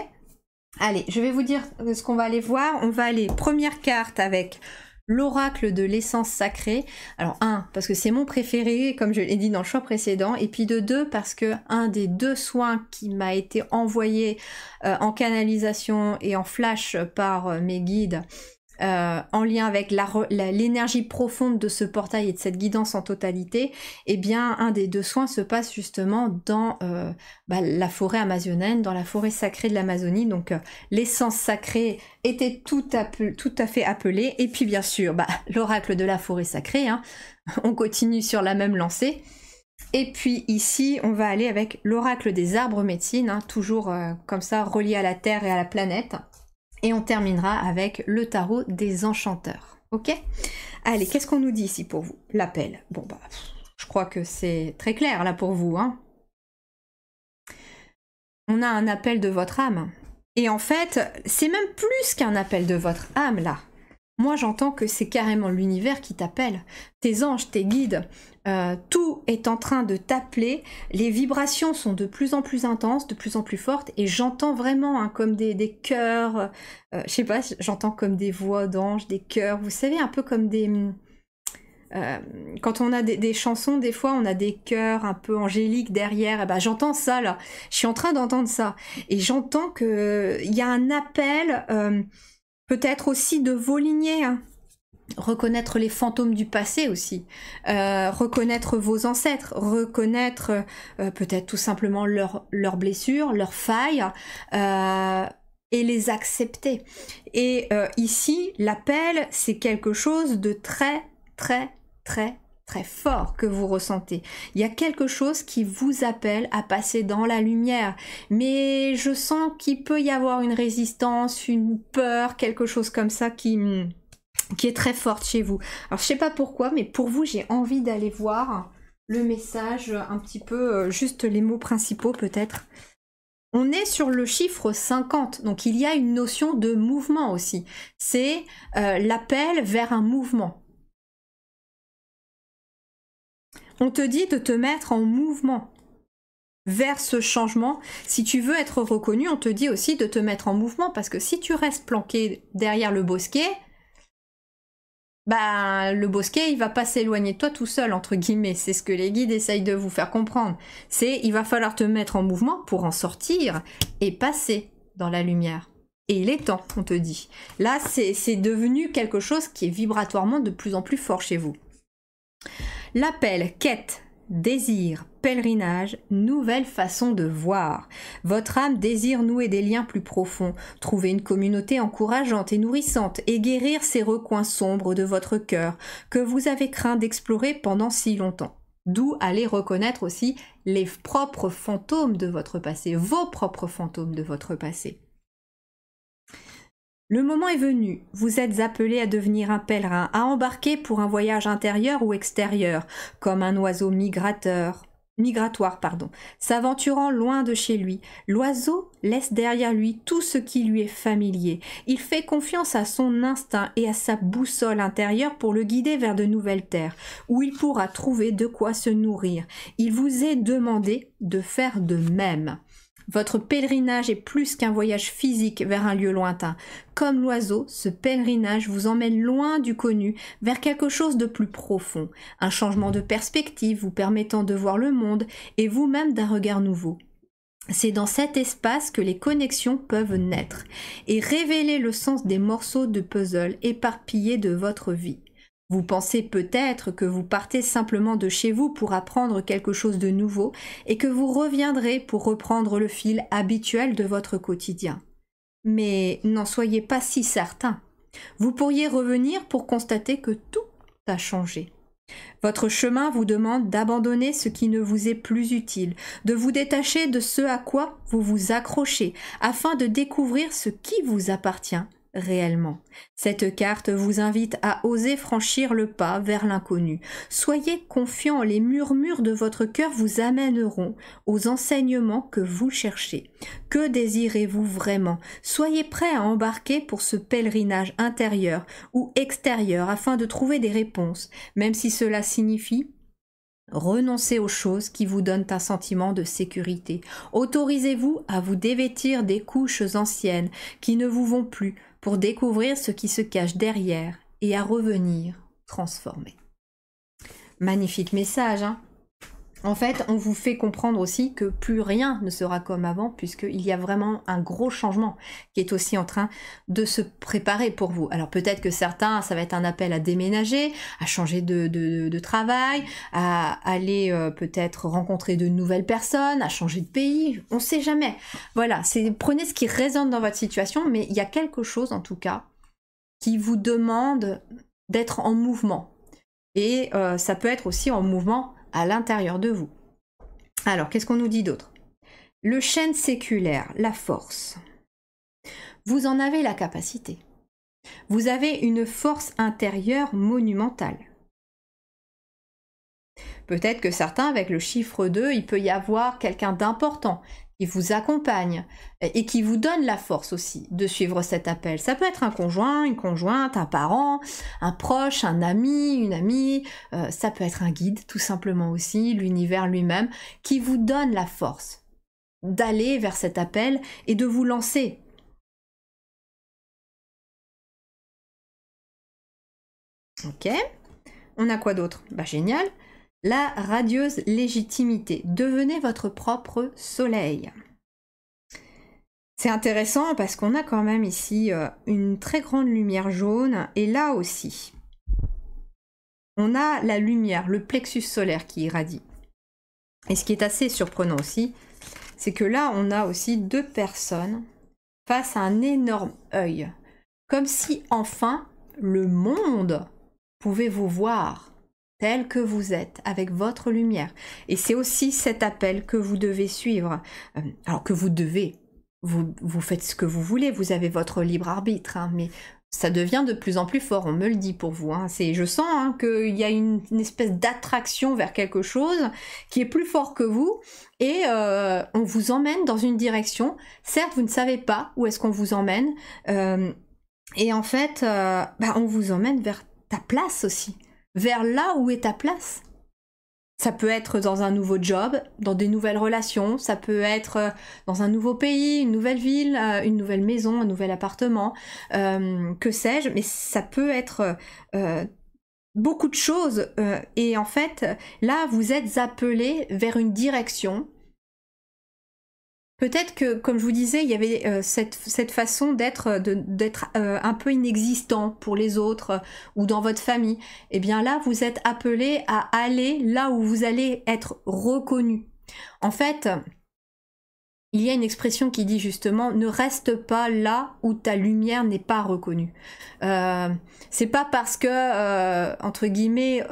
S1: Allez, je vais vous dire ce qu'on va aller voir. On va aller, première carte avec l'oracle de l'essence sacrée. Alors 1, parce que c'est mon préféré, comme je l'ai dit dans le choix précédent, et puis de 2, parce que un des 2 soins qui m'a été envoyé en canalisation et en flash par mes guides, en lien avec l'énergie profonde de ce portail et de cette guidance en totalité, eh bien un des 2 soins se passe justement dans la forêt amazonienne, dans la forêt sacrée de l'Amazonie. Donc l'essence sacrée était tout à fait appelée, et puis bien sûr l'oracle de la forêt sacrée, hein. On continue sur la même lancée. Et puis ici on va aller avec l'oracle des arbres médecine, hein, toujours comme ça relié à la terre et à la planète. Et on terminera avec le tarot des enchanteurs. Ok ? Allez, qu'est-ce qu'on nous dit ici pour vous ? L'appel. Bon, je crois que c'est très clair là pour vous, hein. On a un appel de votre âme. Et en fait, c'est même plus qu'un appel de votre âme là. Moi, j'entends que c'est carrément l'univers qui t'appelle. Tes anges, tes guides, tout est en train de t'appeler. Les vibrations sont de plus en plus intenses, de plus en plus fortes. Et j'entends vraiment comme des chœurs, je sais pas, j'entends comme des voix d'anges, des chœurs. Vous savez, un peu comme des... quand on a des chansons, des fois, on a des chœurs un peu angéliques derrière. Et j'entends ça, là. Je suis en train d'entendre ça. Et j'entends qu'il y a un appel... peut-être aussi de vos lignées, hein. Reconnaître les fantômes du passé aussi, reconnaître vos ancêtres, reconnaître peut-être tout simplement leurs blessures, leurs failles, et les accepter. Et ici, l'appel, c'est quelque chose de très, très, très, très fort que vous ressentez. Il y a quelque chose qui vous appelle à passer dans la lumière, mais je sens qu'il peut y avoir une résistance, une peur, quelque chose comme ça qui est très forte chez vous. Alors je sais pas pourquoi, mais pour vous j'ai envie d'aller voir le message un petit peu, juste les mots principaux peut-être. On est sur le chiffre 50, donc il y a une notion de mouvement aussi. C'est l'appel vers un mouvement. On te dit de te mettre en mouvement. vers ce changement. Si tu veux être reconnu, on te dit aussi de te mettre en mouvement, parce que si tu restes planqué derrière le bosquet, bah, le bosquet, il va pas s'éloigner de toi tout seul, entre guillemets. C'est ce que les guides essayent de vous faire comprendre. Il va falloir te mettre en mouvement pour en sortir et passer dans la lumière. Et il est temps, on te dit. Là, c'est devenu quelque chose qui est vibratoirement de plus en plus fort chez vous. L'appel, quête, désir, pèlerinage, nouvelle façon de voir. Votre âme désire nouer des liens plus profonds, trouver une communauté encourageante et nourrissante et guérir ces recoins sombres de votre cœur que vous avez craint d'explorer pendant si longtemps. D'où aller reconnaître aussi les propres fantômes de votre passé, vos propres fantômes de votre passé. Le moment est venu, vous êtes appelé à devenir un pèlerin, à embarquer pour un voyage intérieur ou extérieur, comme un oiseau migratoire, s'aventurant loin de chez lui. L'oiseau laisse derrière lui tout ce qui lui est familier. Il fait confiance à son instinct et à sa boussole intérieure pour le guider vers de nouvelles terres, où il pourra trouver de quoi se nourrir. Il vous est demandé de faire de même. Votre pèlerinage est plus qu'un voyage physique vers un lieu lointain. Comme l'oiseau, ce pèlerinage vous emmène loin du connu, vers quelque chose de plus profond, un changement de perspective vous permettant de voir le monde et vous-même d'un regard nouveau. C'est dans cet espace que les connexions peuvent naître et révéler le sens des morceaux de puzzle éparpillés de votre vie. Vous pensez peut-être que vous partez simplement de chez vous pour apprendre quelque chose de nouveau et que vous reviendrez pour reprendre le fil habituel de votre quotidien. Mais n'en soyez pas si certain. Vous pourriez revenir pour constater que tout a changé. Votre chemin vous demande d'abandonner ce qui ne vous est plus utile, de vous détacher de ce à quoi vous vous accrochez, afin de découvrir ce qui vous appartient réellement. Cette carte vous invite à oser franchir le pas vers l'inconnu. Soyez confiant, les murmures de votre cœur vous amèneront aux enseignements que vous cherchez. Que désirez-vous vraiment? Soyez prêt à embarquer pour ce pèlerinage intérieur ou extérieur afin de trouver des réponses, même si cela signifie renoncez aux choses qui vous donnent un sentiment de sécurité. Autorisez-vous à vous dévêtir des couches anciennes qui ne vous vont plus pour découvrir ce qui se cache derrière et à revenir transformé. Magnifique message, hein? En fait, on vous fait comprendre aussi que plus rien ne sera comme avant, puisqu'il y a vraiment un gros changement qui est aussi en train de se préparer pour vous. Alors peut-être que certains, ça va être un appel à déménager, à changer de travail, à aller peut-être rencontrer de nouvelles personnes, à changer de pays, on ne sait jamais. Voilà, prenez ce qui résonne dans votre situation, mais il y a quelque chose en tout cas qui vous demande d'être en mouvement. Et ça peut être aussi en mouvement à l'intérieur de vous. Alors, qu'est-ce qu'on nous dit d'autre? Le chêne séculaire, la force. Vous en avez la capacité. Vous avez une force intérieure monumentale. Peut-être que certains, avec le chiffre 2, il peut y avoir quelqu'un d'important qui vous accompagne et qui vous donne la force aussi de suivre cet appel. Ça peut être un conjoint, une conjointe, un parent, un proche, un ami, une amie, ça peut être un guide tout simplement aussi, l'univers lui-même, qui vous donne la force d'aller vers cet appel et de vous lancer. Ok, on a quoi d'autre? Bah génial. La radieuse légitimité. Devenez votre propre soleil. C'est intéressant parce qu'on a quand même ici une très grande lumière jaune et là aussi, on a la lumière, le plexus solaire qui irradie. Et ce qui est assez surprenant aussi, c'est que là, on a aussi deux personnes face à un énorme œil. Comme si enfin, le monde pouvait vous voir tel que vous êtes, avec votre lumière. Et c'est aussi cet appel que vous devez suivre. Alors que vous devez, vous faites ce que vous voulez, vous avez votre libre arbitre, hein, mais ça devient de plus en plus fort, on me le dit pour vous. Hein. Je sens hein, qu'il y a une espèce d'attraction vers quelque chose qui est plus fort que vous, et on vous emmène dans une direction. Certes, vous ne savez pas où est-ce qu'on vous emmène, et en fait, on vous emmène vers ta place aussi. Vers là où est ta place. Ça peut être dans un nouveau job, dans des nouvelles relations, ça peut être dans un nouveau pays, une nouvelle ville, une nouvelle maison, un nouvel appartement, que sais-je, mais ça peut être beaucoup de choses. Et en fait, là, vous êtes appelé vers une direction. Peut-être que, comme je vous disais, il y avait cette façon d'être un peu inexistant pour les autres ou dans votre famille. Et bien là, vous êtes appelé à aller là où vous allez être reconnu. En fait, il y a une expression qui dit justement « ne reste pas là où ta lumière n'est pas reconnue ». C'est pas parce que, entre guillemets,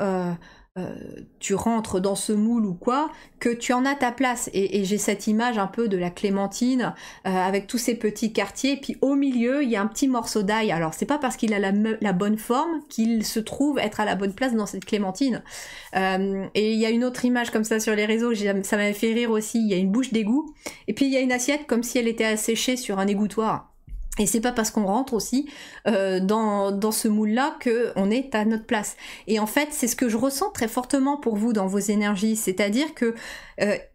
S1: tu rentres dans ce moule ou quoi, que tu en as ta place. Et j'ai cette image un peu de la clémentine avec tous ces petits quartiers, puis au milieu il y a un petit morceau d'ail. Alors c'est pas parce qu'il a la bonne forme qu'il se trouve être à la bonne place dans cette clémentine. Et il y a une autre image comme ça sur les réseaux, ça m'avait fait rire aussi. Il y a une bouche d'égout et puis il y a une assiette comme si elle était asséchée sur un égouttoir. Et c'est pas parce qu'on rentre aussi dans ce moule-là qu'on est à notre place. Et en fait, c'est ce que je ressens très fortement pour vous dans vos énergies. C'est-à-dire que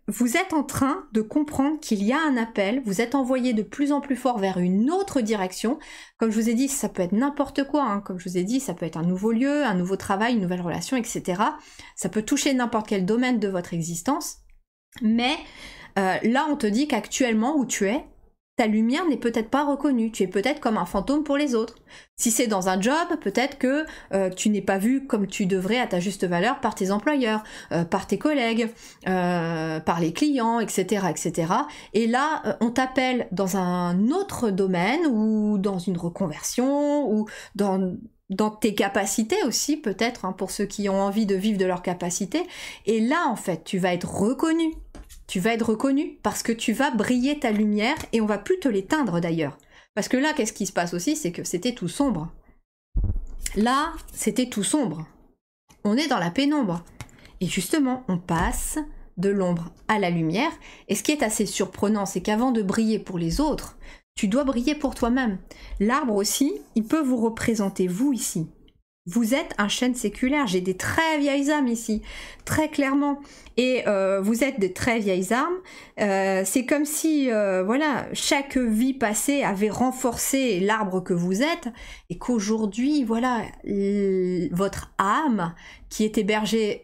S1: vous êtes en train de comprendre qu'il y a un appel, vous êtes envoyé de plus en plus fort vers une autre direction. Comme je vous ai dit, ça peut être n'importe quoi. Hein. Comme je vous ai dit, ça peut être un nouveau lieu, un nouveau travail, une nouvelle relation, etc. Ça peut toucher n'importe quel domaine de votre existence. Mais là, on te dit qu'actuellement, où tu es, ta lumière n'est peut-être pas reconnue, tu es peut-être comme un fantôme pour les autres. Si c'est dans un job, peut-être que tu n'es pas vu comme tu devrais à ta juste valeur par tes employeurs, par tes collègues, par les clients, etc., etc. Et là, on t'appelle dans un autre domaine ou dans une reconversion ou dans tes capacités aussi, peut-être, hein, pour ceux qui ont envie de vivre de leurs capacités. Et là, en fait, tu vas être reconnu. Tu vas être reconnu parce que tu vas briller ta lumière et on va plus te l'éteindre d'ailleurs. Parce que là, qu'est-ce qui se passe aussi, c'est que c'était tout sombre. Là, c'était tout sombre. On est dans la pénombre. Et justement, on passe de l'ombre à la lumière. Et ce qui est assez surprenant, c'est qu'avant de briller pour les autres, tu dois briller pour toi-même. L'arbre aussi, il peut vous représenter, vous ici. Vous êtes un chêne séculaire, j'ai des très vieilles âmes ici, très clairement. Et vous êtes de très vieilles âmes. C'est comme si, voilà, chaque vie passée avait renforcé l'arbre que vous êtes, et qu'aujourd'hui, voilà, votre âme, qui est hébergée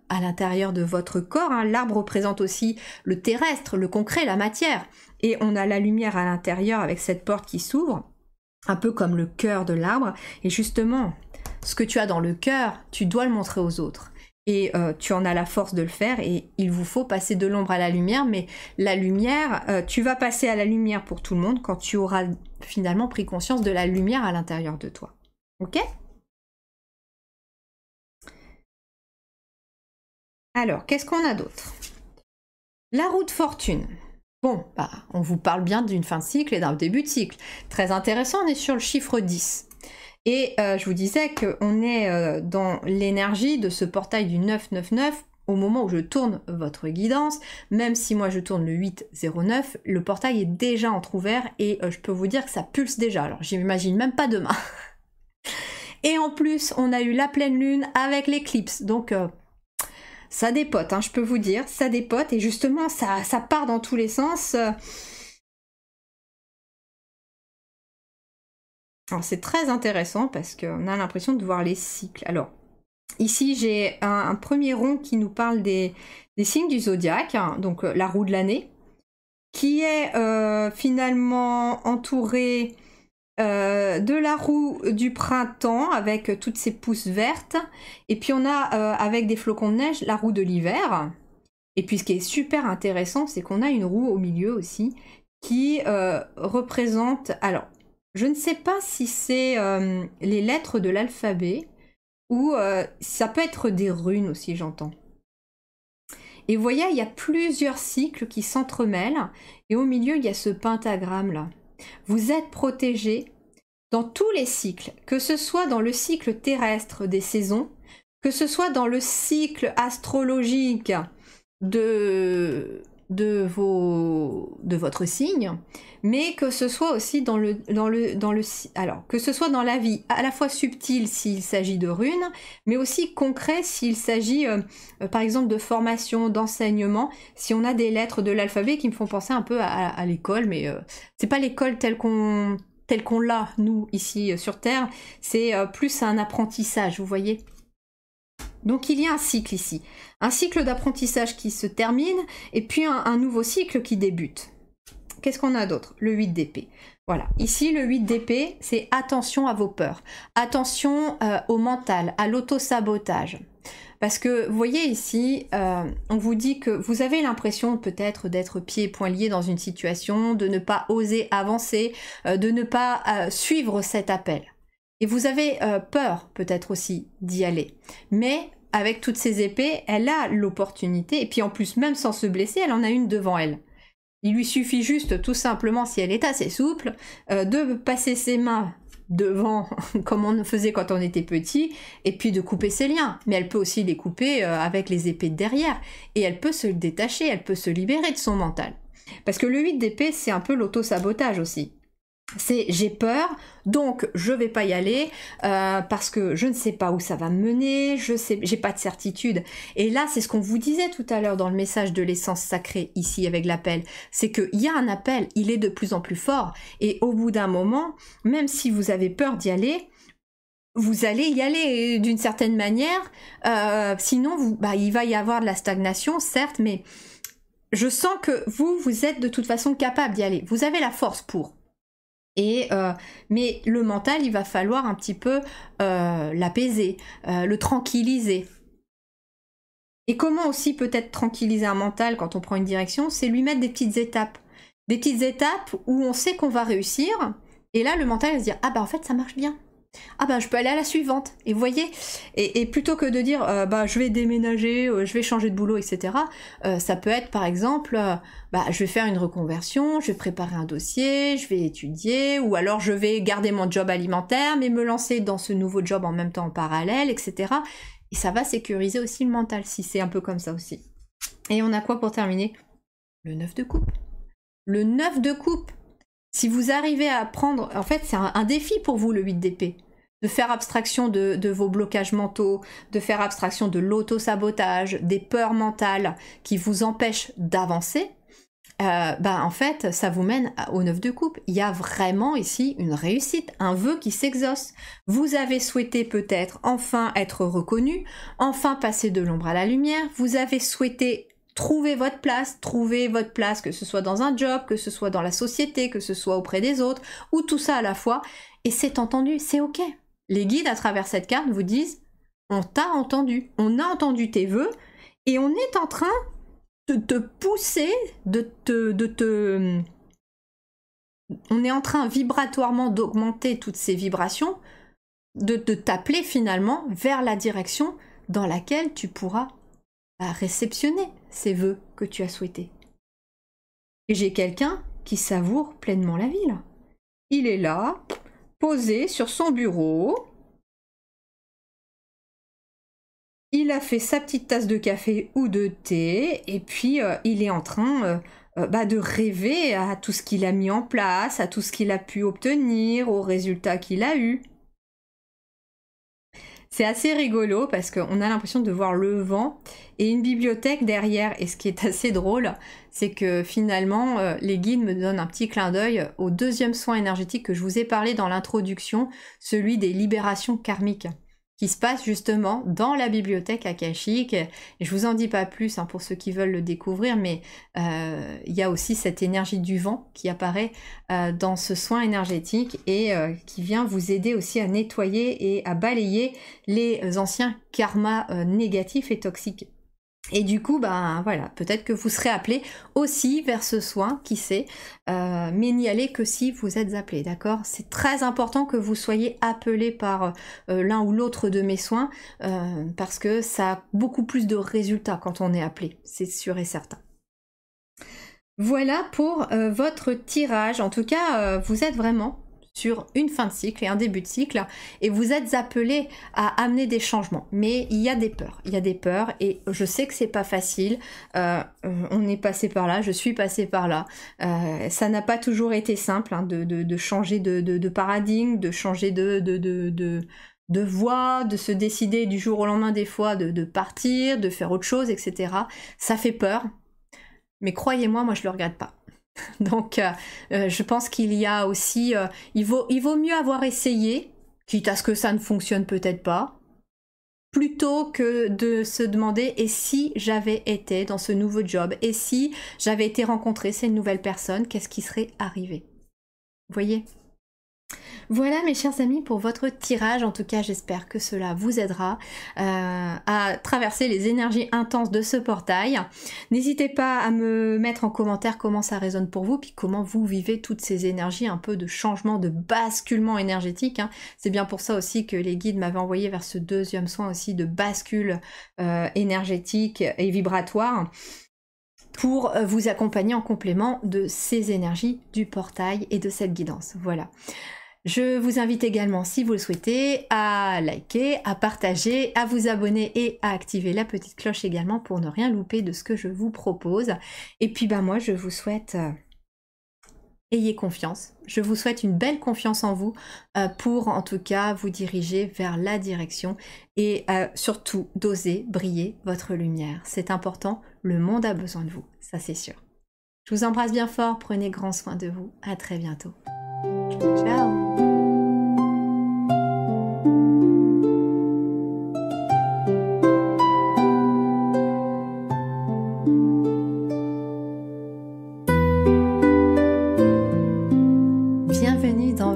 S1: à l'intérieur de votre corps, hein, l'arbre représente aussi le terrestre, le concret, la matière. Et on a la lumière à l'intérieur avec cette porte qui s'ouvre, un peu comme le cœur de l'arbre. Et justement, ce que tu as dans le cœur, tu dois le montrer aux autres. Et tu en as la force de le faire et il vous faut passer de l'ombre à la lumière. Mais la lumière, tu vas passer à la lumière pour tout le monde quand tu auras finalement pris conscience de la lumière à l'intérieur de toi. Ok ? Alors, qu'est-ce qu'on a d'autre ? La roue de fortune. Bon, on vous parle bien d'une fin de cycle et d'un début de cycle. Très intéressant, on est sur le chiffre 10. Et je vous disais qu'on est dans l'énergie de ce portail du 999 au moment où je tourne votre guidance. Même si moi je tourne le 809, le portail est déjà entrouvert et je peux vous dire que ça pulse déjà. Alors j'imagine même pas demain. Et en plus, on a eu la pleine lune avec l'éclipse. Donc ça dépote, hein, je peux vous dire, ça dépote. Et justement, ça part dans tous les sens. Alors c'est très intéressant parce qu'on a l'impression de voir les cycles. Alors ici j'ai un premier rond qui nous parle des signes du zodiaque, hein, donc la roue de l'année, qui est finalement entourée de la roue du printemps avec toutes ces pousses vertes. Et puis on a avec des flocons de neige la roue de l'hiver. Et puis ce qui est super intéressant, c'est qu'on a une roue au milieu aussi qui représente... Alors, je ne sais pas si c'est les lettres de l'alphabet ou ça peut être des runes aussi, j'entends. Et vous voyez, il y a plusieurs cycles qui s'entremêlent et au milieu, il y a ce pentagramme-là. Vous êtes protégé dans tous les cycles, que ce soit dans le cycle terrestre des saisons, que ce soit dans le cycle astrologique de de votre signe, mais que ce soit aussi alors que ce soit dans la vie à la fois subtile s'il s'agit de runes, mais aussi concret s'il s'agit par exemple de formation, d'enseignement, si on a des lettres de l'alphabet qui me font penser un peu à l'école, mais c'est pas l'école telle qu'on l'a nous ici sur Terre, c'est plus un apprentissage, vous voyez. Donc il y a un cycle ici, un cycle d'apprentissage qui se termine, et puis un nouveau cycle qui débute. Qu'est-ce qu'on a d'autre? Le 8 d'épée. Voilà, ici le 8 d'épée, c'est attention à vos peurs, attention au mental, à l'auto-sabotage. Parce que vous voyez ici, on vous dit que vous avez l'impression peut-être d'être pieds et poings liés dans une situation, de ne pas oser avancer, de ne pas suivre cet appel. Et vous avez peur peut-être aussi d'y aller. Mais avec toutes ces épées, elle a l'opportunité, et puis en plus, même sans se blesser, elle en a une devant elle. Il lui suffit juste, tout simplement, si elle est assez souple, de passer ses mains devant, comme on faisait quand on était petit, et puis de couper ses liens. Mais elle peut aussi les couper avec les épées de derrière. Et elle peut se détacher, elle peut se libérer de son mental. Parce que le 8 d'épée, c'est un peu l'auto-sabotage aussi. C'est j'ai peur, donc je vais pas y aller parce que je ne sais pas où ça va me mener, j'ai pas de certitude. Et là, c'est ce qu'on vous disait tout à l'heure dans le message de l'essence sacrée ici avec l'appel, c'est qu'il y a un appel, il est de plus en plus fort, et au bout d'un moment, même si vous avez peur d'y aller, vous allez y aller d'une certaine manière, sinon il va y avoir de la stagnation, certes, mais je sens que vous êtes de toute façon capable d'y aller, vous avez la force pour. Mais le mental, il va falloir un petit peu l'apaiser, le tranquilliser. Et comment aussi peut-être tranquilliser un mental quand on prend une direction, c'est lui mettre des petites étapes. Des petites étapes où on sait qu'on va réussir, et là le mental va se dire « Ah bah en fait ça marche bien ». Ah ben je peux aller à la suivante, et vous voyez, et plutôt que de dire je vais déménager, je vais changer de boulot, etc. Ça peut être par exemple, je vais faire une reconversion, je vais préparer un dossier, je vais étudier, ou alors je vais garder mon job alimentaire, mais me lancer dans ce nouveau job en même temps en parallèle, etc. Et ça va sécuriser aussi le mental, si c'est un peu comme ça aussi. Et on a quoi pour terminer? Le 9 de coupe. Le 9 de coupe. Si vous arrivez à prendre... En fait, c'est un défi pour vous, le 8 d'épée. De faire abstraction de vos blocages mentaux, de faire abstraction de l'auto-sabotage, des peurs mentales qui vous empêchent d'avancer. En fait, ça vous mène au 9 de coupe. Il y a vraiment ici une réussite, un vœu qui s'exauce. Vous avez souhaité peut-être enfin être reconnu, enfin passer de l'ombre à la lumière. Vous avez souhaité... trouver votre place, que ce soit dans un job, que ce soit dans la société, que ce soit auprès des autres, ou tout ça à la fois, et c'est entendu, c'est ok. Les guides, à travers cette carte, vous disent « On t'a entendu, on a entendu tes vœux, et on est en train de te pousser, on est en train vibratoirement d'augmenter toutes ces vibrations, de t'appeler finalement vers la direction dans laquelle tu pourras réceptionner ces vœux que tu as souhaités. » Et j'ai quelqu'un qui savoure pleinement la vie, là. Il est là, posé sur son bureau. Il a fait sa petite tasse de café ou de thé, et puis il est en train de rêver à tout ce qu'il a mis en place, à tout ce qu'il a pu obtenir, aux résultats qu'il a eus. C'est assez rigolo parce qu'on a l'impression de voir le vent et une bibliothèque derrière. Et ce qui est assez drôle, c'est que finalement, les guides me donnent un petit clin d'œil au deuxième soin énergétique que je vous ai parlé dans l'introduction, celui des libérations karmiques, qui se passe justement dans la bibliothèque akashique. Et je vous en dis pas plus pour ceux qui veulent le découvrir, mais il y a aussi cette énergie du vent qui apparaît dans ce soin énergétique et qui vient vous aider aussi à nettoyer et à balayer les anciens karmas négatifs et toxiques. Et du coup, voilà, peut-être que vous serez appelé aussi vers ce soin, qui sait, mais n'y allez que si vous êtes appelé, d'accord? C'est très important que vous soyez appelé par l'un ou l'autre de mes soins, parce que ça a beaucoup plus de résultats quand on est appelé, c'est sûr et certain. Voilà pour votre tirage. En tout cas, vous êtes vraiment sur une fin de cycle et un début de cycle, et vous êtes appelé à amener des changements. Mais il y a des peurs, et je sais que c'est pas facile. On est passé par là, je suis passée par là. Ça n'a pas toujours été simple, hein, de changer de paradigme, de changer de voie, de se décider du jour au lendemain des fois de partir, de faire autre chose, etc. Ça fait peur, mais croyez-moi, moi je le regrette pas. Donc je pense qu'il y a aussi, il vaut mieux avoir essayé, quitte à ce que ça ne fonctionne peut-être pas, plutôt que de se demander et si j'avais été dans ce nouveau job, et si j'avais été rencontrer ces nouvelles personnes, qu'est-ce qui serait arrivé? Vous voyez? Voilà mes chers amis pour votre tirage, en tout cas j'espère que cela vous aidera à traverser les énergies intenses de ce portail. N'hésitez pas à me mettre en commentaire comment ça résonne pour vous, puis comment vous vivez toutes ces énergies, un peu de changement, de basculement énergétique, hein. C'est bien pour ça aussi que les guides m'avaient envoyé vers ce deuxième soin aussi de bascule énergétique et vibratoire, pour vous accompagner en complément de ces énergies du portail et de cette guidance. Voilà. Je vous invite également, si vous le souhaitez, à liker, à partager, à vous abonner et à activer la petite cloche également pour ne rien louper de ce que je vous propose. Et puis moi, je vous souhaite... ayez confiance. Je vous souhaite une belle confiance en vous pour en tout cas vous diriger vers la direction et surtout d'oser briller votre lumière. C'est important, le monde a besoin de vous, ça c'est sûr. Je vous embrasse bien fort, prenez grand soin de vous, à très bientôt. Ciao!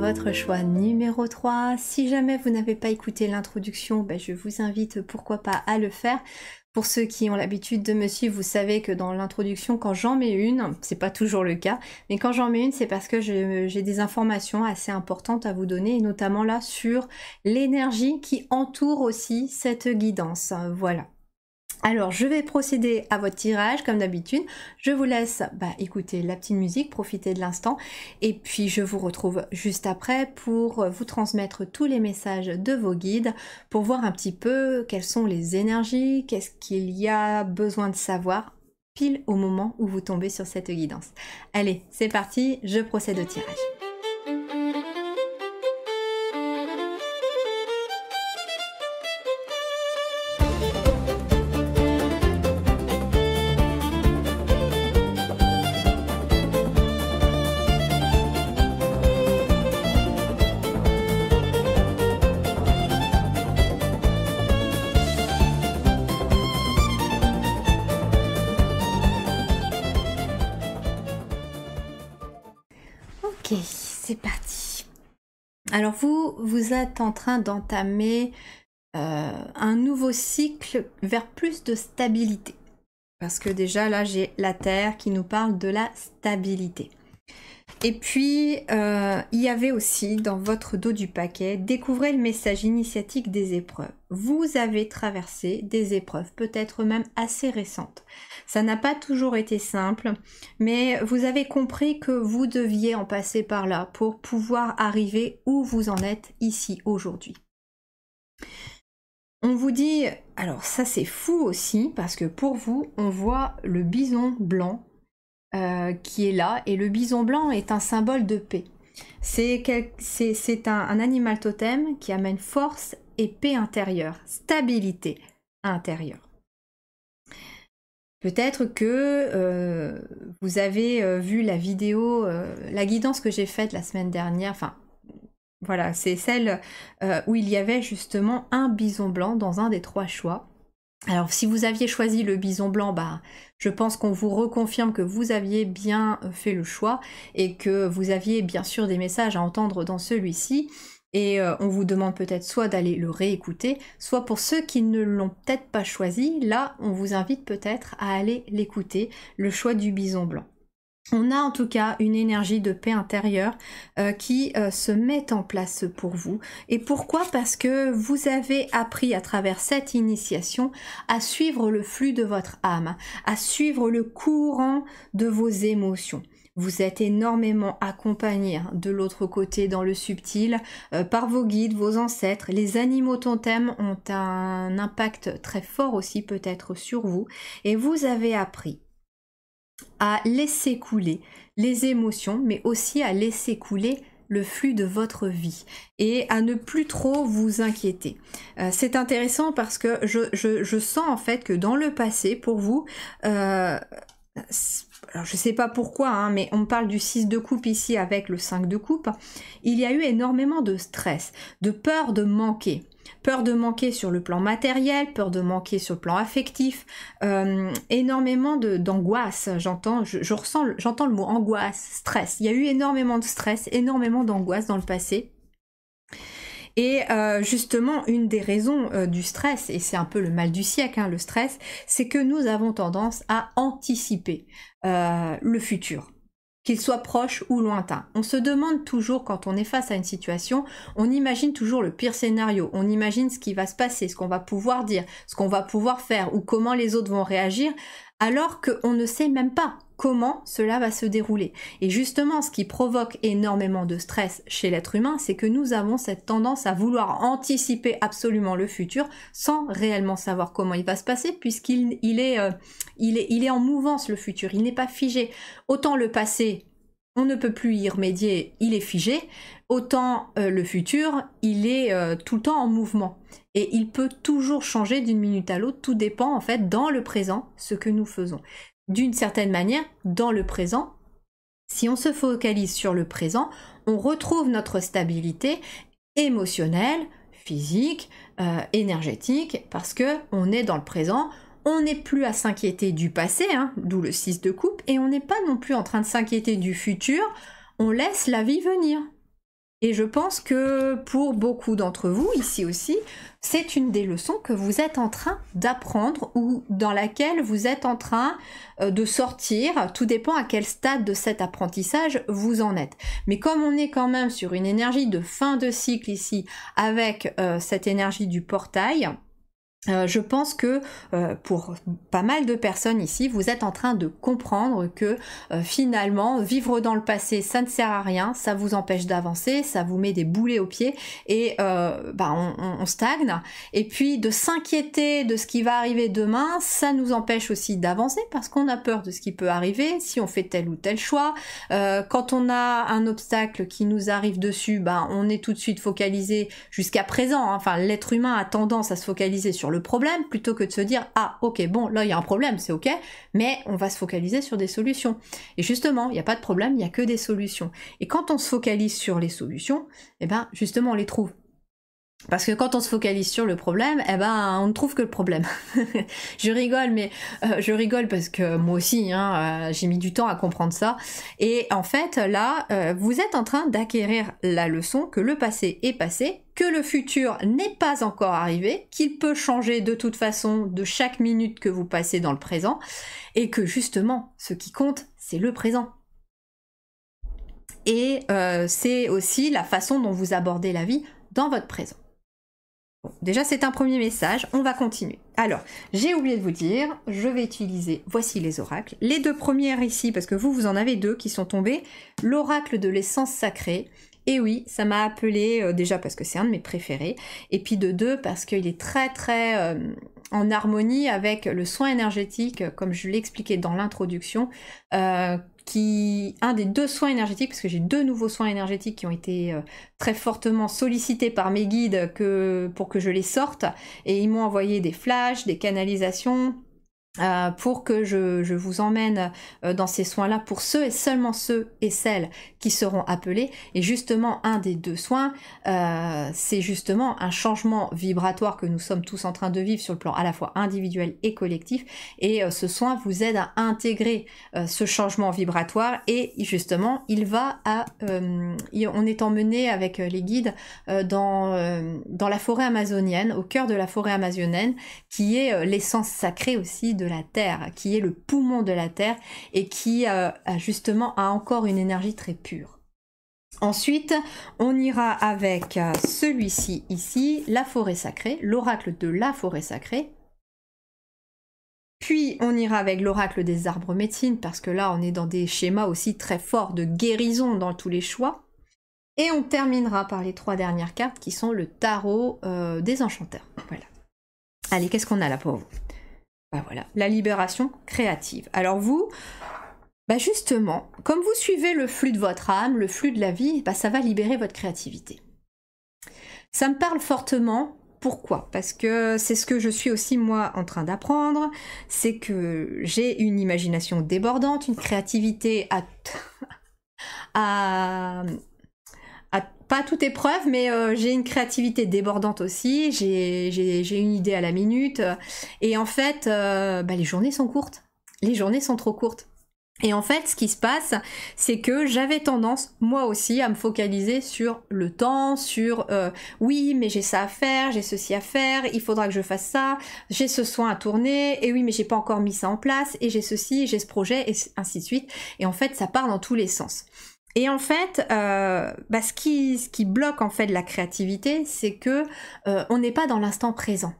S1: Votre choix numéro 3. Si jamais vous n'avez pas écouté l'introduction, je vous invite pourquoi pas à le faire. Pour ceux qui ont l'habitude de me suivre, vous savez que dans l'introduction, quand j'en mets une, c'est pas toujours le cas, mais quand j'en mets une, c'est parce que j'ai des informations assez importantes à vous donner, et notamment là sur l'énergie qui entoure aussi cette guidance. Voilà. Alors, je vais procéder à votre tirage, comme d'habitude. Je vous laisse écouter la petite musique, profiter de l'instant. Et puis, je vous retrouve juste après pour vous transmettre tous les messages de vos guides, pour voir un petit peu quelles sont les énergies, qu'est-ce qu'il y a besoin de savoir, pile au moment où vous tombez sur cette guidance. Allez, c'est parti, je procède au tirage. Ok, c'est parti. Alors vous êtes en train d'entamer un nouveau cycle vers plus de stabilité. Parce que déjà là j'ai la Terre qui nous parle de la stabilité. Et puis il y avait aussi dans votre dos du paquet, découvrez le message initiatique des épreuves. Vous avez traversé des épreuves, peut-être même assez récentes. Ça n'a pas toujours été simple, mais vous avez compris que vous deviez en passer par là pour pouvoir arriver où vous en êtes ici aujourd'hui. On vous dit, alors ça c'est fou aussi, parce que pour vous, on voit le bison blanc qui est là, et le bison blanc est un symbole de paix. C'est un animal totem qui amène force et paix intérieure, stabilité intérieure. Peut-être que vous avez vu la vidéo, la guidance que j'ai faite la semaine dernière, enfin voilà, c'est celle où il y avait justement un bison blanc dans un des 3 choix. Alors si vous aviez choisi le bison blanc, je pense qu'on vous reconfirme que vous aviez bien fait le choix et que vous aviez bien sûr des messages à entendre dans celui-ci. Et on vous demande peut-être soit d'aller le réécouter, soit pour ceux qui ne l'ont peut-être pas choisi, là on vous invite peut-être à aller l'écouter, le choix du bison blanc. On a en tout cas une énergie de paix intérieure qui se met en place pour vous. Et pourquoi? Parce que vous avez appris à travers cette initiation à suivre le flux de votre âme, à suivre le courant de vos émotions. Vous êtes énormément accompagné de l'autre côté dans le subtil par vos guides, vos ancêtres. Les animaux totems ont un impact très fort aussi peut-être sur vous et vous avez appris à laisser couler les émotions mais aussi à laisser couler le flux de votre vie et à ne plus trop vous inquiéter. C'est intéressant parce que je sens en fait que dans le passé pour vous, alors je sais pas pourquoi, hein, mais on me parle du 6 de coupe ici avec le 5 de coupe, il y a eu énormément de stress, de peur de manquer. Peur de manquer sur le plan matériel, peur de manquer sur le plan affectif, énormément d'angoisse, j'entends le mot angoisse, stress. Il y a eu énormément de stress, énormément d'angoisse dans le passé. Et justement, une des raisons du stress, et c'est un peu le mal du siècle, hein, le stress, c'est que nous avons tendance à anticiper le futur, qu'il soit proche ou lointain. On se demande toujours, quand on est face à une situation, on imagine toujours le pire scénario, on imagine ce qui va se passer, ce qu'on va pouvoir dire, ce qu'on va pouvoir faire, ou comment les autres vont réagir, alors qu'on ne sait même pas comment cela va se dérouler. Et justement, ce qui provoque énormément de stress chez l'être humain, c'est que nous avons cette tendance à vouloir anticiper absolument le futur sans réellement savoir comment il va se passer, puisqu'il est en mouvance, le futur, il n'est pas figé. Autant le passé, on ne peut plus y remédier, il est figé, autant le futur, il est tout le temps en mouvement. Et il peut toujours changer d'une minute à l'autre, tout dépend en fait dans le présent, ce que nous faisons. D'une certaine manière, dans le présent, si on se focalise sur le présent, on retrouve notre stabilité émotionnelle, physique, énergétique, parce que on est dans le présent, on n'est plus à s'inquiéter du passé, hein, d'où le 6 de coupe, et on n'est pas non plus en train de s'inquiéter du futur, on laisse la vie venir. Et je pense que pour beaucoup d'entre vous, ici aussi, c'est une des leçons que vous êtes en train d'apprendre ou dans laquelle vous êtes en train de sortir. Tout dépend à quel stade de cet apprentissage vous en êtes. Mais comme on est quand même sur une énergie de fin de cycle ici, avec cette énergie du portail, je pense que pour pas mal de personnes ici, vous êtes en train de comprendre que finalement, vivre dans le passé, ça ne sert à rien, ça vous empêche d'avancer, ça vous met des boulets aux pieds et on stagne. Et puis de s'inquiéter de ce qui va arriver demain, ça nous empêche aussi d'avancer parce qu'on a peur de ce qui peut arriver si on fait tel ou tel choix. Quand on a un obstacle qui nous arrive dessus, on est tout de suite focalisé jusqu'à présent. Hein, enfin, l'être humain a tendance à se focaliser sur le problème plutôt que de se dire ah ok bon là il y a un problème c'est ok mais on va se focaliser sur des solutions et justement il n'y a pas de problème, il n'y a que des solutions et quand on se focalise sur les solutions justement on les trouve. Parce que quand on se focalise sur le problème, on ne trouve que le problème. Je rigole, mais je rigole parce que moi aussi, j'ai mis du temps à comprendre ça. Et en fait, là, vous êtes en train d'acquérir la leçon que le passé est passé, que le futur n'est pas encore arrivé, qu'il peut changer de toute façon de chaque minute que vous passez dans le présent, et que justement, ce qui compte, c'est le présent. Et c'est aussi la façon dont vous abordez la vie dans votre présent. Bon, déjà c'est un premier message, on va continuer. Alors, j'ai oublié de vous dire, je vais utiliser, voici les oracles. Les deux premières ici, parce que vous en avez deux qui sont tombés. L'oracle de l'essence sacrée. Et oui, ça m'a appelé, déjà parce que c'est un de mes préférés. Et puis de deux, parce qu'il est très très en harmonie avec le soin énergétique, comme je l'ai expliqué dans l'introduction. Un des deux soins énergétiques, parce que j'ai deux nouveaux soins énergétiques qui ont été très fortement sollicités par mes guides pour que je les sorte, et ils m'ont envoyé des flashs, des canalisations, pour que je vous emmène dans ces soins-là pour ceux et seulement ceux et celles qui seront appelés. Et justement, un des deux soins, c'est justement un changement vibratoire que nous sommes tous en train de vivre sur le plan à la fois individuel et collectif. Et ce soin vous aide à intégrer ce changement vibratoire. Et justement, on est emmené avec les guides dans la forêt amazonienne, au cœur de la forêt amazonienne, qui est l'essence sacrée aussi de la terre, qui est le poumon de la terre et qui justement a encore une énergie très pure. Ensuite, on ira avec celui-ci ici, la forêt sacrée, l'oracle de la forêt sacrée. Puis on ira avec l'oracle des arbres médecine, parce que là on est dans des schémas aussi très forts de guérison dans tous les choix. Et on terminera par les 3 dernières cartes qui sont le tarot des enchanteurs. Voilà. Allez, qu'est-ce qu'on a là pour vous? Ben voilà, la libération créative. Alors vous, bah justement, comme vous suivez le flux de votre âme, le flux de la vie, bah ça va libérer votre créativité. Ça me parle fortement. Pourquoi? Parce que c'est ce que je suis aussi moi en train d'apprendre, c'est que j'ai une imagination débordante, une créativité à pas à toute épreuve, mais j'ai une créativité débordante aussi, j'ai une idée à la minute, et en fait, bah, les journées sont courtes, les journées sont trop courtes. Et en fait, ce qui se passe, c'est que j'avais tendance, moi aussi, à me focaliser sur le temps, sur oui, mais j'ai ça à faire, j'ai ceci à faire, il faudra que je fasse ça, j'ai ce soin à tourner, et oui, mais j'ai pas encore mis ça en place, et j'ai ceci, j'ai ce projet, et ainsi de suite. Et en fait, ça part dans tous les sens. Et en fait, bah, ce qui bloque en fait la créativité, c'est que on n'est pas dans l'instant présent.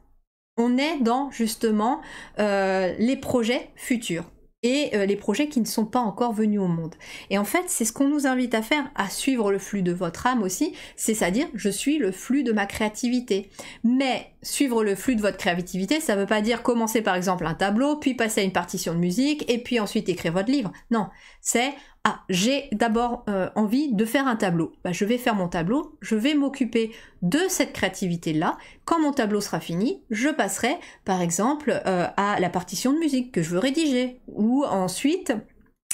S1: On est dans justement les projets futurs et les projets qui ne sont pas encore venus au monde. Et en fait, c'est ce qu'on nous invite à faire, à suivre le flux de votre âme aussi, c'est-à-dire je suis le flux de ma créativité. Mais suivre le flux de votre créativité, ça ne veut pas dire commencer par exemple un tableau, puis passer à une partition de musique, et puis ensuite écrire votre livre. Non, c'est j'ai d'abord envie de faire un tableau. Bah, je vais faire mon tableau, je vais m'occuper de cette créativité-là. Quand mon tableau sera fini, je passerai par exemple à la partition de musique que je veux rédiger. Ou ensuite,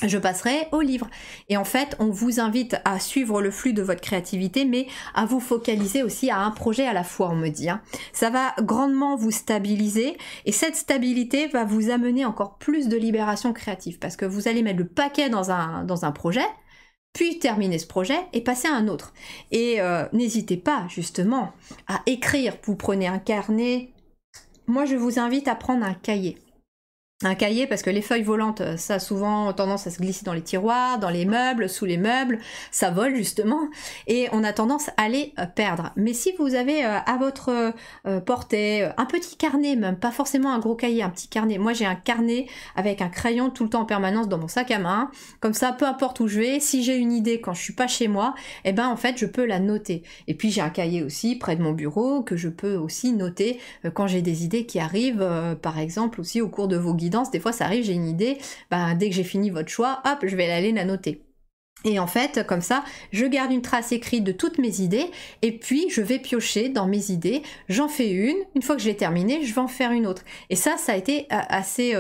S1: je passerai au livre. Et en fait, on vous invite à suivre le flux de votre créativité, mais à vous focaliser aussi à un projet à la fois, on me dit. Ça va grandement vous stabiliser, et cette stabilité va vous amener encore plus de libération créative, parce que vous allez mettre le paquet dans un projet, puis terminer ce projet et passer à un autre. Et n'hésitez pas, justement, à écrire. Vous prenez un carnet. Moi, je vous invite à prendre un cahier. Un cahier, parce que les feuilles volantes, ça a souvent tendance à se glisser dans les tiroirs, dans les meubles, sous les meubles, ça vole justement, et on a tendance à les perdre. Mais si vous avez à votre portée un petit carnet, même pas forcément un gros cahier, un petit carnet. Moi j'ai un carnet avec un crayon tout le temps en permanence dans mon sac à main, comme ça peu importe où je vais, si j'ai une idée quand je suis pas chez moi, et ben en fait je peux la noter. Et puis j'ai un cahier aussi près de mon bureau que je peux aussi noter quand j'ai des idées qui arrivent, par exemple aussi au cours de vos guidances. Des fois ça arrive, j'ai une idée, bah, dès que j'ai fini votre choix, hop, je vais aller la noter. Et en fait, comme ça, je garde une trace écrite de toutes mes idées, et puis je vais piocher dans mes idées, j'en fais une fois que je l'ai terminée, je vais en faire une autre. Et ça a été assez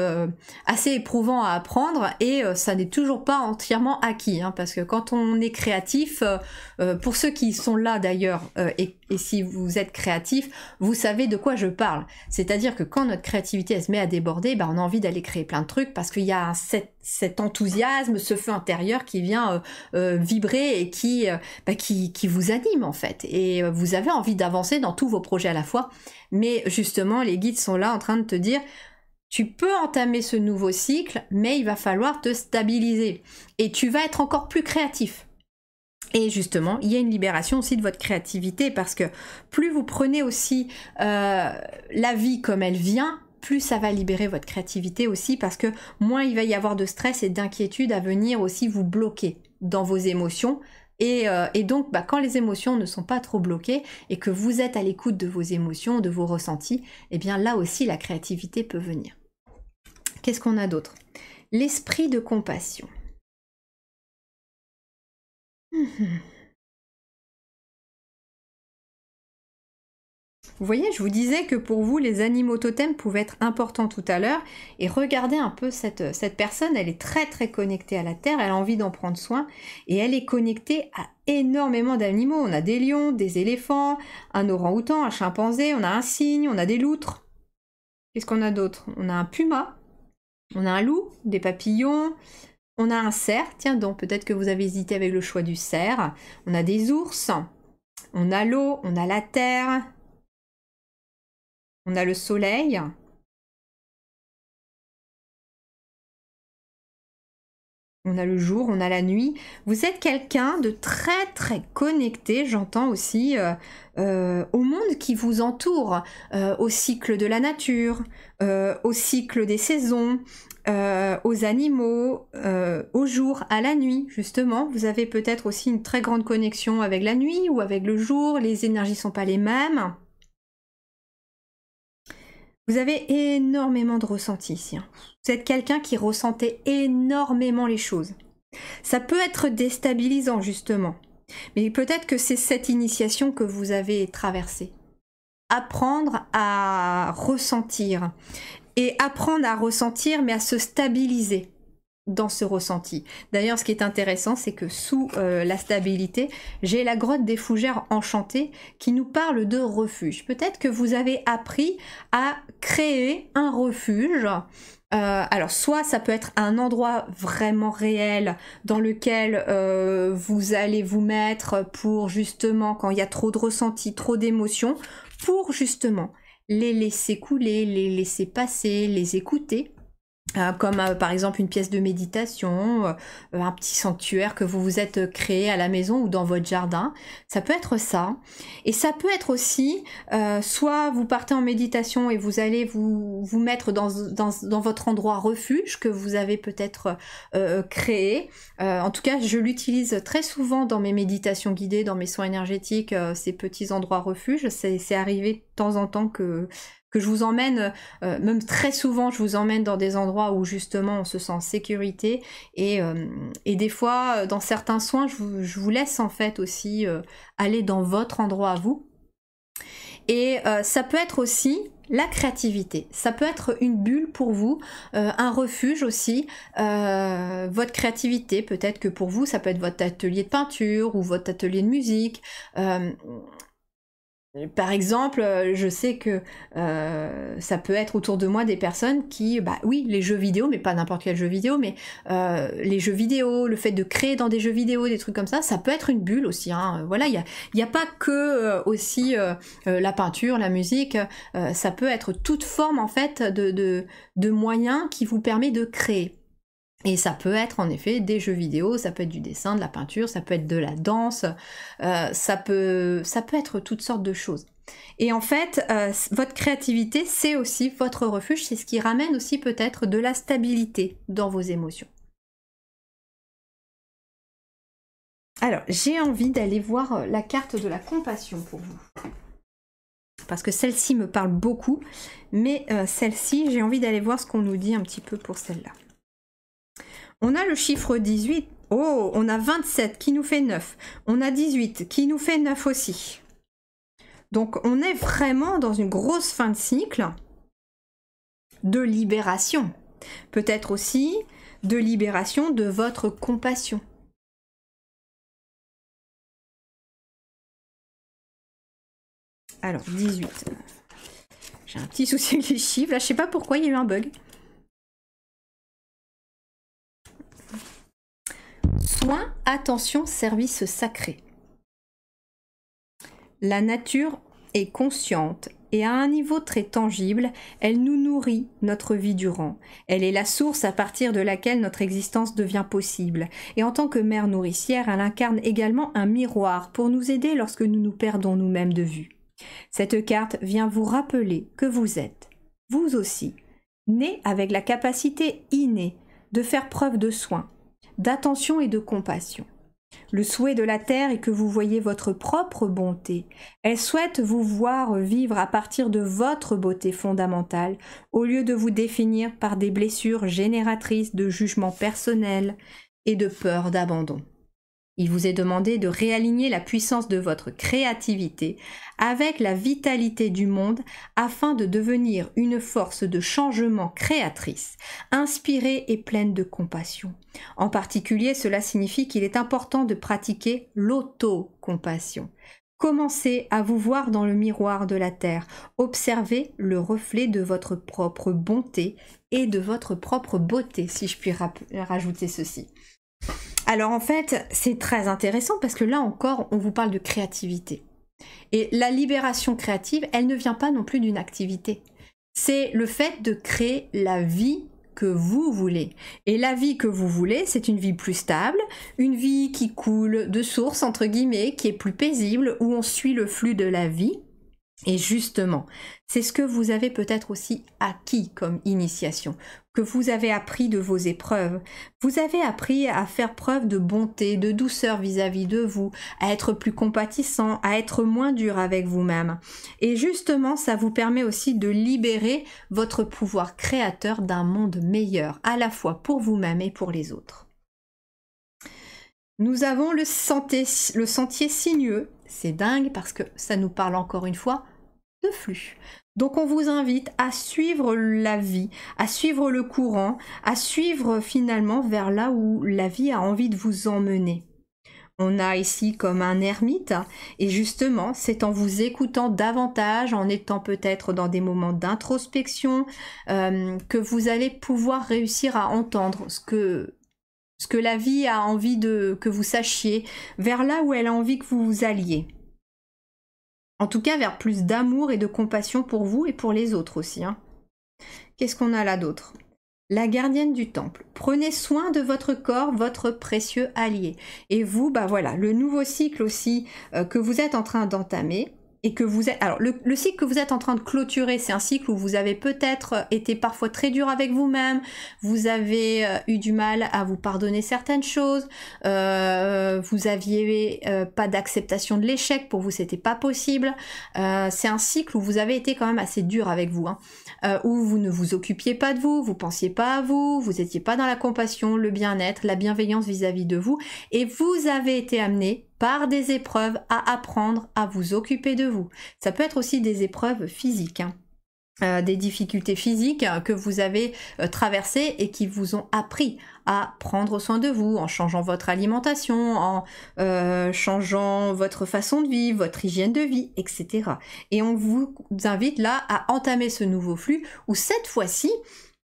S1: éprouvant à apprendre, et ça n'est toujours pas entièrement acquis, parce que quand on est créatif, pour ceux qui sont là d'ailleurs, et si vous êtes créatif, vous savez de quoi je parle. C'est-à-dire que quand notre créativité elle se met à déborder, bah, on a envie d'aller créer plein de trucs, parce qu'il y a cet enthousiasme, ce feu intérieur qui vient vibrer et qui vous anime en fait. Et vous avez envie d'avancer dans tous vos projets à la fois. Mais justement, les guides sont là en train de te dire, tu peux entamer ce nouveau cycle, mais il va falloir te stabiliser. Et tu vas être encore plus créatif. Et justement, il y a une libération aussi de votre créativité, parce que plus vous prenez aussi la vie comme elle vient, plus ça va libérer votre créativité aussi, parce que moins il va y avoir de stress et d'inquiétude à venir aussi vous bloquer dans vos émotions. Et donc, bah, quand les émotions ne sont pas trop bloquées et que vous êtes à l'écoute de vos émotions, de vos ressentis, eh bien là aussi la créativité peut venir. Qu'est-ce qu'on a d'autre? L'esprit de compassion. Vous voyez, je vous disais que pour vous, les animaux totems pouvaient être importants tout à l'heure. Et regardez un peu cette personne, elle est très très connectée à la Terre, elle a envie d'en prendre soin. Et elle est connectée à énormément d'animaux. On a des lions, des éléphants, un orang-outan, un chimpanzé, on a un cygne, on a des loutres. Qu'est-ce qu'on a d'autre? On a un puma, on a un loup, des papillons, on a un cerf. Tiens donc, peut-être que vous avez hésité avec le choix du cerf. On a des ours, on a l'eau, on a la terre. On a le soleil. On a le jour, on a la nuit. Vous êtes quelqu'un de très très connecté, j'entends aussi, au monde qui vous entoure, au cycle de la nature, au cycle des saisons, aux animaux, au jour, à la nuit, justement. Vous avez peut-être aussi une très grande connexion avec la nuit ou avec le jour, les énergies ne sont pas les mêmes. Vous avez énormément de ressentis ici. Vous êtes quelqu'un qui ressentait énormément les choses. Ça peut être déstabilisant, justement. Mais peut-être que c'est cette initiation que vous avez traversée. Apprendre à ressentir. Et apprendre à ressentir, mais à se stabiliser dans ce ressenti. D'ailleurs, ce qui est intéressant, c'est que sous la stabilité, j'ai la grotte des fougères enchantée qui nous parle de refuge. Peut-être que vous avez appris à créer un refuge. Alors, soit ça peut être un endroit vraiment réel dans lequel vous allez vous mettre pour justement, quand il y a trop de ressentis, trop d'émotions, pour justement les laisser couler, les laisser passer, les écouter. Comme par exemple une pièce de méditation, un petit sanctuaire que vous vous êtes créé à la maison ou dans votre jardin. Ça peut être ça. Et ça peut être aussi, soit vous partez en méditation et vous allez vous mettre dans votre endroit refuge que vous avez peut-être créé. En tout cas, je l'utilise très souvent dans mes méditations guidées, dans mes soins énergétiques, ces petits endroits refuges. C'est arrivé de temps en temps que je vous emmène, même très souvent, je vous emmène dans des endroits où justement on se sent en sécurité et des fois, dans certains soins, je vous laisse en fait aussi aller dans votre endroit à vous. Et ça peut être aussi la créativité, ça peut être une bulle pour vous, un refuge aussi, votre créativité, peut-être que pour vous ça peut être votre atelier de peinture ou votre atelier de musique. Par exemple, je sais que ça peut être autour de moi des personnes qui, bah oui, les jeux vidéo, mais pas n'importe quel jeu vidéo, mais les jeux vidéo, le fait de créer dans des jeux vidéo, des trucs comme ça peut être une bulle aussi. Hein. Voilà, il y a pas que aussi la peinture, la musique, ça peut être toute forme en fait de moyens qui vous permet de créer. Et ça peut être en effet des jeux vidéo, ça peut être du dessin, de la peinture, ça peut être de la danse, ça peut être toutes sortes de choses. Et en fait, votre créativité, c'est aussi votre refuge, c'est ce qui ramène aussi peut-être de la stabilité dans vos émotions. Alors, j'ai envie d'aller voir la carte de la compassion pour vous. Parce que celle-ci me parle beaucoup, mais celle-ci, j'ai envie d'aller voir ce qu'on nous dit un petit peu pour celle-là. On a le chiffre 18, oh, on a 27 qui nous fait 9, on a 18 qui nous fait 9 aussi. Donc on est vraiment dans une grosse fin de cycle de libération. Peut-être aussi de libération de votre compassion. Alors 18, j'ai un petit souci avec les chiffres, là je sais pas pourquoi il y a eu un bug. Soins, attention, service sacré. La nature est consciente et à un niveau très tangible, elle nous nourrit notre vie durant. Elle est la source à partir de laquelle notre existence devient possible. Et en tant que mère nourricière, elle incarne également un miroir pour nous aider lorsque nous nous perdons nous-mêmes de vue. Cette carte vient vous rappeler que vous êtes, vous aussi, né avec la capacité innée de faire preuve de soin, d'attention et de compassion. Le souhait de la Terre est que vous voyiez votre propre bonté. Elle souhaite vous voir vivre à partir de votre beauté fondamentale, au lieu de vous définir par des blessures génératrices de jugements personnels et de peur d'abandon. Il vous est demandé de réaligner la puissance de votre créativité avec la vitalité du monde afin de devenir une force de changement créatrice, inspirée et pleine de compassion. En particulier, cela signifie qu'il est important de pratiquer l'auto-compassion. Commencez à vous voir dans le miroir de la Terre. Observez le reflet de votre propre bonté et de votre propre beauté, si je puis rajouter ceci. Alors en fait, c'est très intéressant parce que là encore, on vous parle de créativité. Et la libération créative, elle ne vient pas non plus d'une activité. C'est le fait de créer la vie que vous voulez. Et la vie que vous voulez, c'est une vie plus stable, une vie qui coule de source, entre guillemets, qui est plus paisible, où on suit le flux de la vie. Et justement, c'est ce que vous avez peut-être aussi acquis comme initiation, que vous avez appris de vos épreuves. Vous avez appris à faire preuve de bonté, de douceur vis-à-vis de vous, à être plus compatissant, à être moins dur avec vous-même. Et justement, ça vous permet aussi de libérer votre pouvoir créateur d'un monde meilleur, à la fois pour vous-même et pour les autres. Nous avons le sentier sinueux. C'est dingue parce que ça nous parle encore une fois de flux. Donc on vous invite à suivre la vie, à suivre le courant, à suivre finalement vers là où la vie a envie de vous emmener. On a ici comme un ermite et justement c'est en vous écoutant davantage, en étant peut-être dans des moments d'introspection que vous allez pouvoir réussir à entendre ce que la vie a envie que vous sachiez, vers là où elle a envie que vous vous alliez. En tout cas, vers plus d'amour et de compassion pour vous et pour les autres aussi. Hein. Qu'est-ce qu'on a là d'autre? La gardienne du temple. Prenez soin de votre corps, votre précieux allié. Et vous, bah voilà, le nouveau cycle aussi que vous êtes en train d'entamer. Et que vous êtes, alors le cycle que vous êtes en train de clôturer, c'est un cycle où vous avez peut-être été parfois très dur avec vous-même, vous avez eu du mal à vous pardonner certaines choses, vous aviez pas d'acceptation de l'échec, pour vous c'était pas possible, c'est un cycle où vous avez été quand même assez dur avec vous, hein, où vous ne vous occupiez pas de vous, vous pensiez pas à vous, vous étiez pas dans la compassion, le bien-être, la bienveillance vis-à-vis de vous, et vous avez été amené par des épreuves à apprendre à vous occuper de vous. Ça peut être aussi des épreuves physiques, hein. Des difficultés physiques que vous avez traversées et qui vous ont appris à prendre soin de vous en changeant votre alimentation, en changeant votre façon de vivre, votre hygiène de vie, etc. Et on vous invite là à entamer ce nouveau flux où cette fois-ci,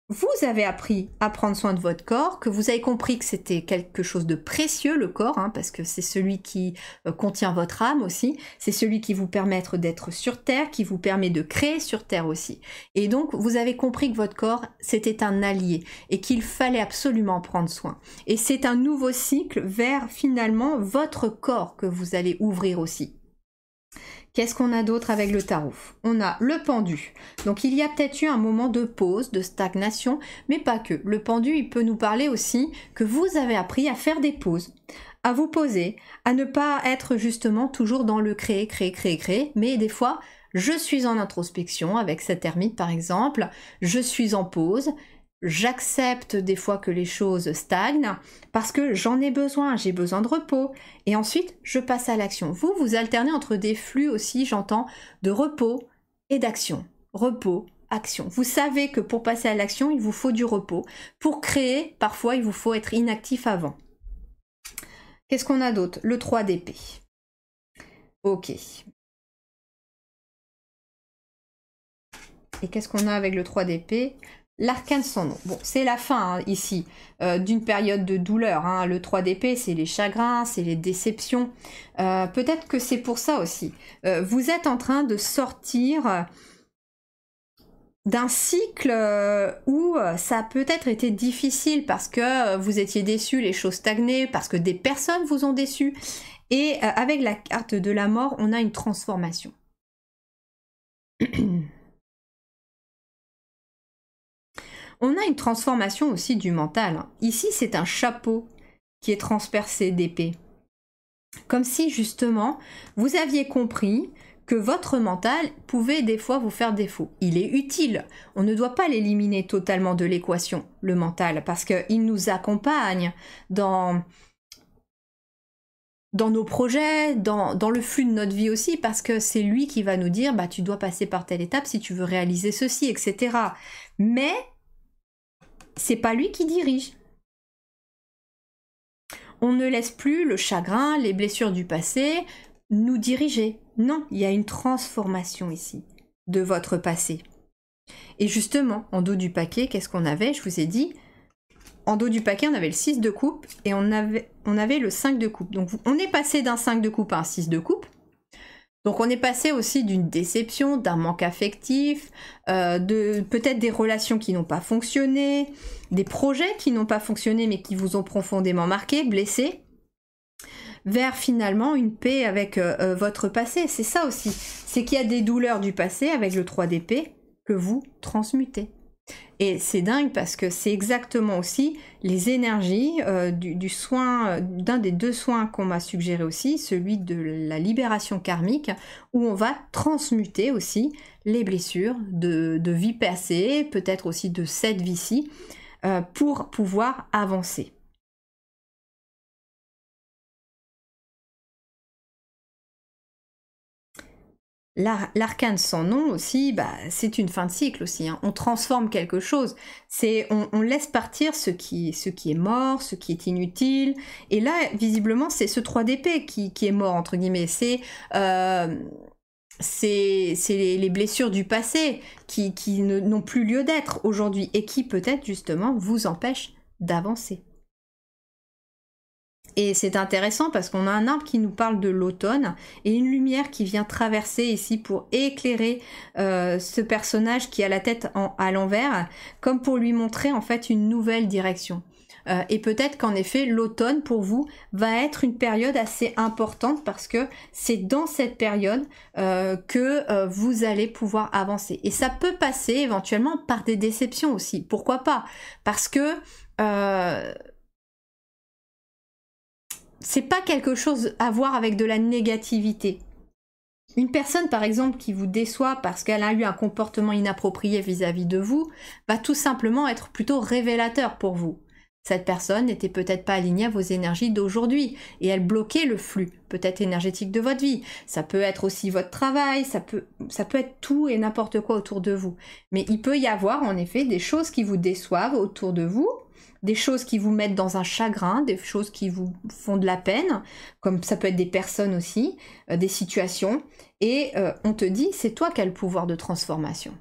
S1: vous avez appris à prendre soin de votre corps, que vous avez compris que c'était quelque chose de précieux, le corps, hein, parce que c'est celui qui contient votre âme aussi, c'est celui qui vous permet d'être sur Terre, qui vous permet de créer sur Terre aussi. Et donc, vous avez compris que votre corps, c'était un allié et qu'il fallait absolument prendre soin. Et c'est un nouveau cycle vers, finalement, votre corps que vous allez ouvrir aussi. Qu'est-ce qu'on a d'autre avec le tarot? On a le pendu. Donc il y a peut-être eu un moment de pause, de stagnation, mais pas que. Le pendu, il peut nous parler aussi que vous avez appris à faire des pauses, à vous poser, à ne pas être justement toujours dans le créer, mais des fois, je suis en introspection avec cet ermite par exemple, je suis en pause, j'accepte des fois que les choses stagnent parce que j'en ai besoin, j'ai besoin de repos. Et ensuite, je passe à l'action. Vous, vous alternez entre des flux aussi, j'entends, de repos et d'action. Repos, action. Vous savez que pour passer à l'action, il vous faut du repos. Pour créer, parfois, il vous faut être inactif avant. Qu'est-ce qu'on a d'autre? Le 3 d'épée. Ok. Et qu'est-ce qu'on a avec le 3 d'épée? L'arcane sans nom. Bon, c'est la fin hein, ici d'une période de douleur. Hein. Le 3 d'épée, c'est les chagrins, c'est les déceptions. Peut-être que c'est pour ça aussi. Vous êtes en train de sortir d'un cycle où ça a peut-être été difficile parce que vous étiez déçus, les choses stagnaient, parce que des personnes vous ont déçu. Et avec la carte de la mort, on a une transformation. On a une transformation aussi du mental. Ici, c'est un chapeau qui est transpercé d'épée. Comme si, justement, vous aviez compris que votre mental pouvait des fois vous faire défaut. Il est utile. On ne doit pas l'éliminer totalement de l'équation, le mental, parce qu'il nous accompagne dans nos projets, dans le flux de notre vie aussi, parce que c'est lui qui va nous dire bah, « tu dois passer par telle étape si tu veux réaliser ceci, etc. » Mais c'est pas lui qui dirige. On ne laisse plus le chagrin, les blessures du passé nous diriger. Non, il y a une transformation ici de votre passé. Et justement, en dos du paquet, qu'est-ce qu'on avait? Je vous ai dit, en dos du paquet, on avait le 6 de coupe et on avait le 5 de coupe. Donc on est passé d'un 5 de coupe à un 6 de coupe. Donc on est passé aussi d'une déception, d'un manque affectif, de peut-être des relations qui n'ont pas fonctionné, des projets qui n'ont pas fonctionné mais qui vous ont profondément marqué, blessé, vers finalement une paix avec votre passé. C'est ça aussi, c'est qu'il y a des douleurs du passé avec le 3 d'épée que vous transmutez. Et c'est dingue parce que c'est exactement aussi les énergies du soin, d'un des 2 soins qu'on m'a suggéré aussi, celui de la libération karmique, où on va transmuter aussi les blessures de vie passée, peut-être aussi de cette vie-ci, pour pouvoir avancer. L'arcane sans nom aussi, bah, c'est une fin de cycle aussi. Hein. On transforme quelque chose. On laisse partir ce qui est mort, ce qui est inutile. Et là, visiblement, c'est ce 3 d'épée qui est mort, entre guillemets. C'est les blessures du passé qui n'ont plus lieu d'être aujourd'hui et qui peut-être justement vous empêchent d'avancer. Et c'est intéressant parce qu'on a un arbre qui nous parle de l'automne et une lumière qui vient traverser ici pour éclairer ce personnage qui a la tête à l'envers, comme pour lui montrer en fait une nouvelle direction. Et peut-être qu'en effet l'automne pour vous va être une période assez importante parce que c'est dans cette période que vous allez pouvoir avancer. Et ça peut passer éventuellement par des déceptions aussi. Pourquoi pas? Parce que c'est pas quelque chose à voir avec de la négativité. Une personne, par exemple, qui vous déçoit parce qu'elle a eu un comportement inapproprié vis-à-vis de vous, va tout simplement être plutôt révélateur pour vous. Cette personne n'était peut-être pas alignée à vos énergies d'aujourd'hui et elle bloquait le flux, peut-être énergétique de votre vie. Ça peut être aussi votre travail, ça peut être tout et n'importe quoi autour de vous. Mais il peut y avoir en effet des choses qui vous déçoivent autour de vous, des choses qui vous mettent dans un chagrin, des choses qui vous font de la peine, comme ça peut être des personnes aussi, des situations, et on te dit, c'est toi qui as le pouvoir de transformation.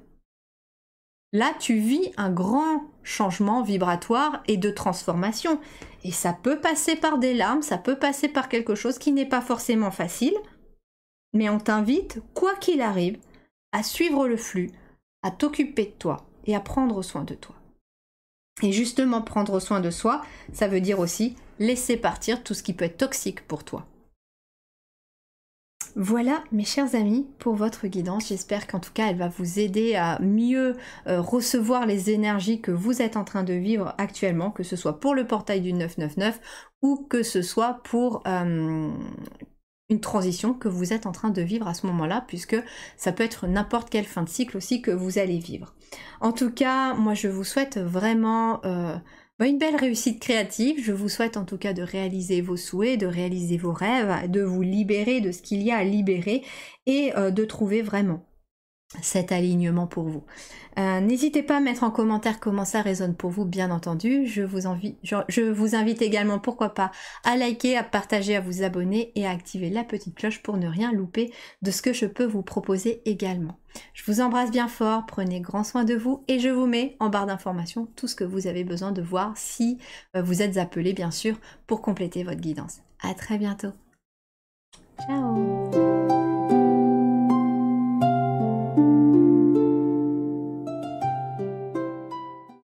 S1: Là, tu vis un grand changement vibratoire et de transformation, et ça peut passer par des larmes, ça peut passer par quelque chose qui n'est pas forcément facile, mais on t'invite, quoi qu'il arrive, à suivre le flux, à t'occuper de toi et à prendre soin de toi. Et justement, prendre soin de soi, ça veut dire aussi laisser partir tout ce qui peut être toxique pour toi. Voilà mes chers amis pour votre guidance, j'espère qu'en tout cas elle va vous aider à mieux recevoir les énergies que vous êtes en train de vivre actuellement, que ce soit pour le portail du 999 ou que ce soit pour une transition que vous êtes en train de vivre à ce moment-là, puisque ça peut être n'importe quelle fin de cycle aussi que vous allez vivre. En tout cas, moi je vous souhaite vraiment une belle réussite créative. Je vous souhaite en tout cas de réaliser vos souhaits, de réaliser vos rêves, de vous libérer de ce qu'il y a à libérer et de trouver vraiment cet alignement pour vous. N'hésitez pas à mettre en commentaire comment ça résonne pour vous, bien entendu. Je vous invite également, pourquoi pas, à liker, à partager, à vous abonner et à activer la petite cloche pour ne rien louper de ce que je peux vous proposer également. Je vous embrasse bien fort, prenez grand soin de vous et je vous mets en barre d'informations tout ce que vous avez besoin de voir si vous êtes appelé, bien sûr, pour compléter votre guidance. À très bientôt. Ciao!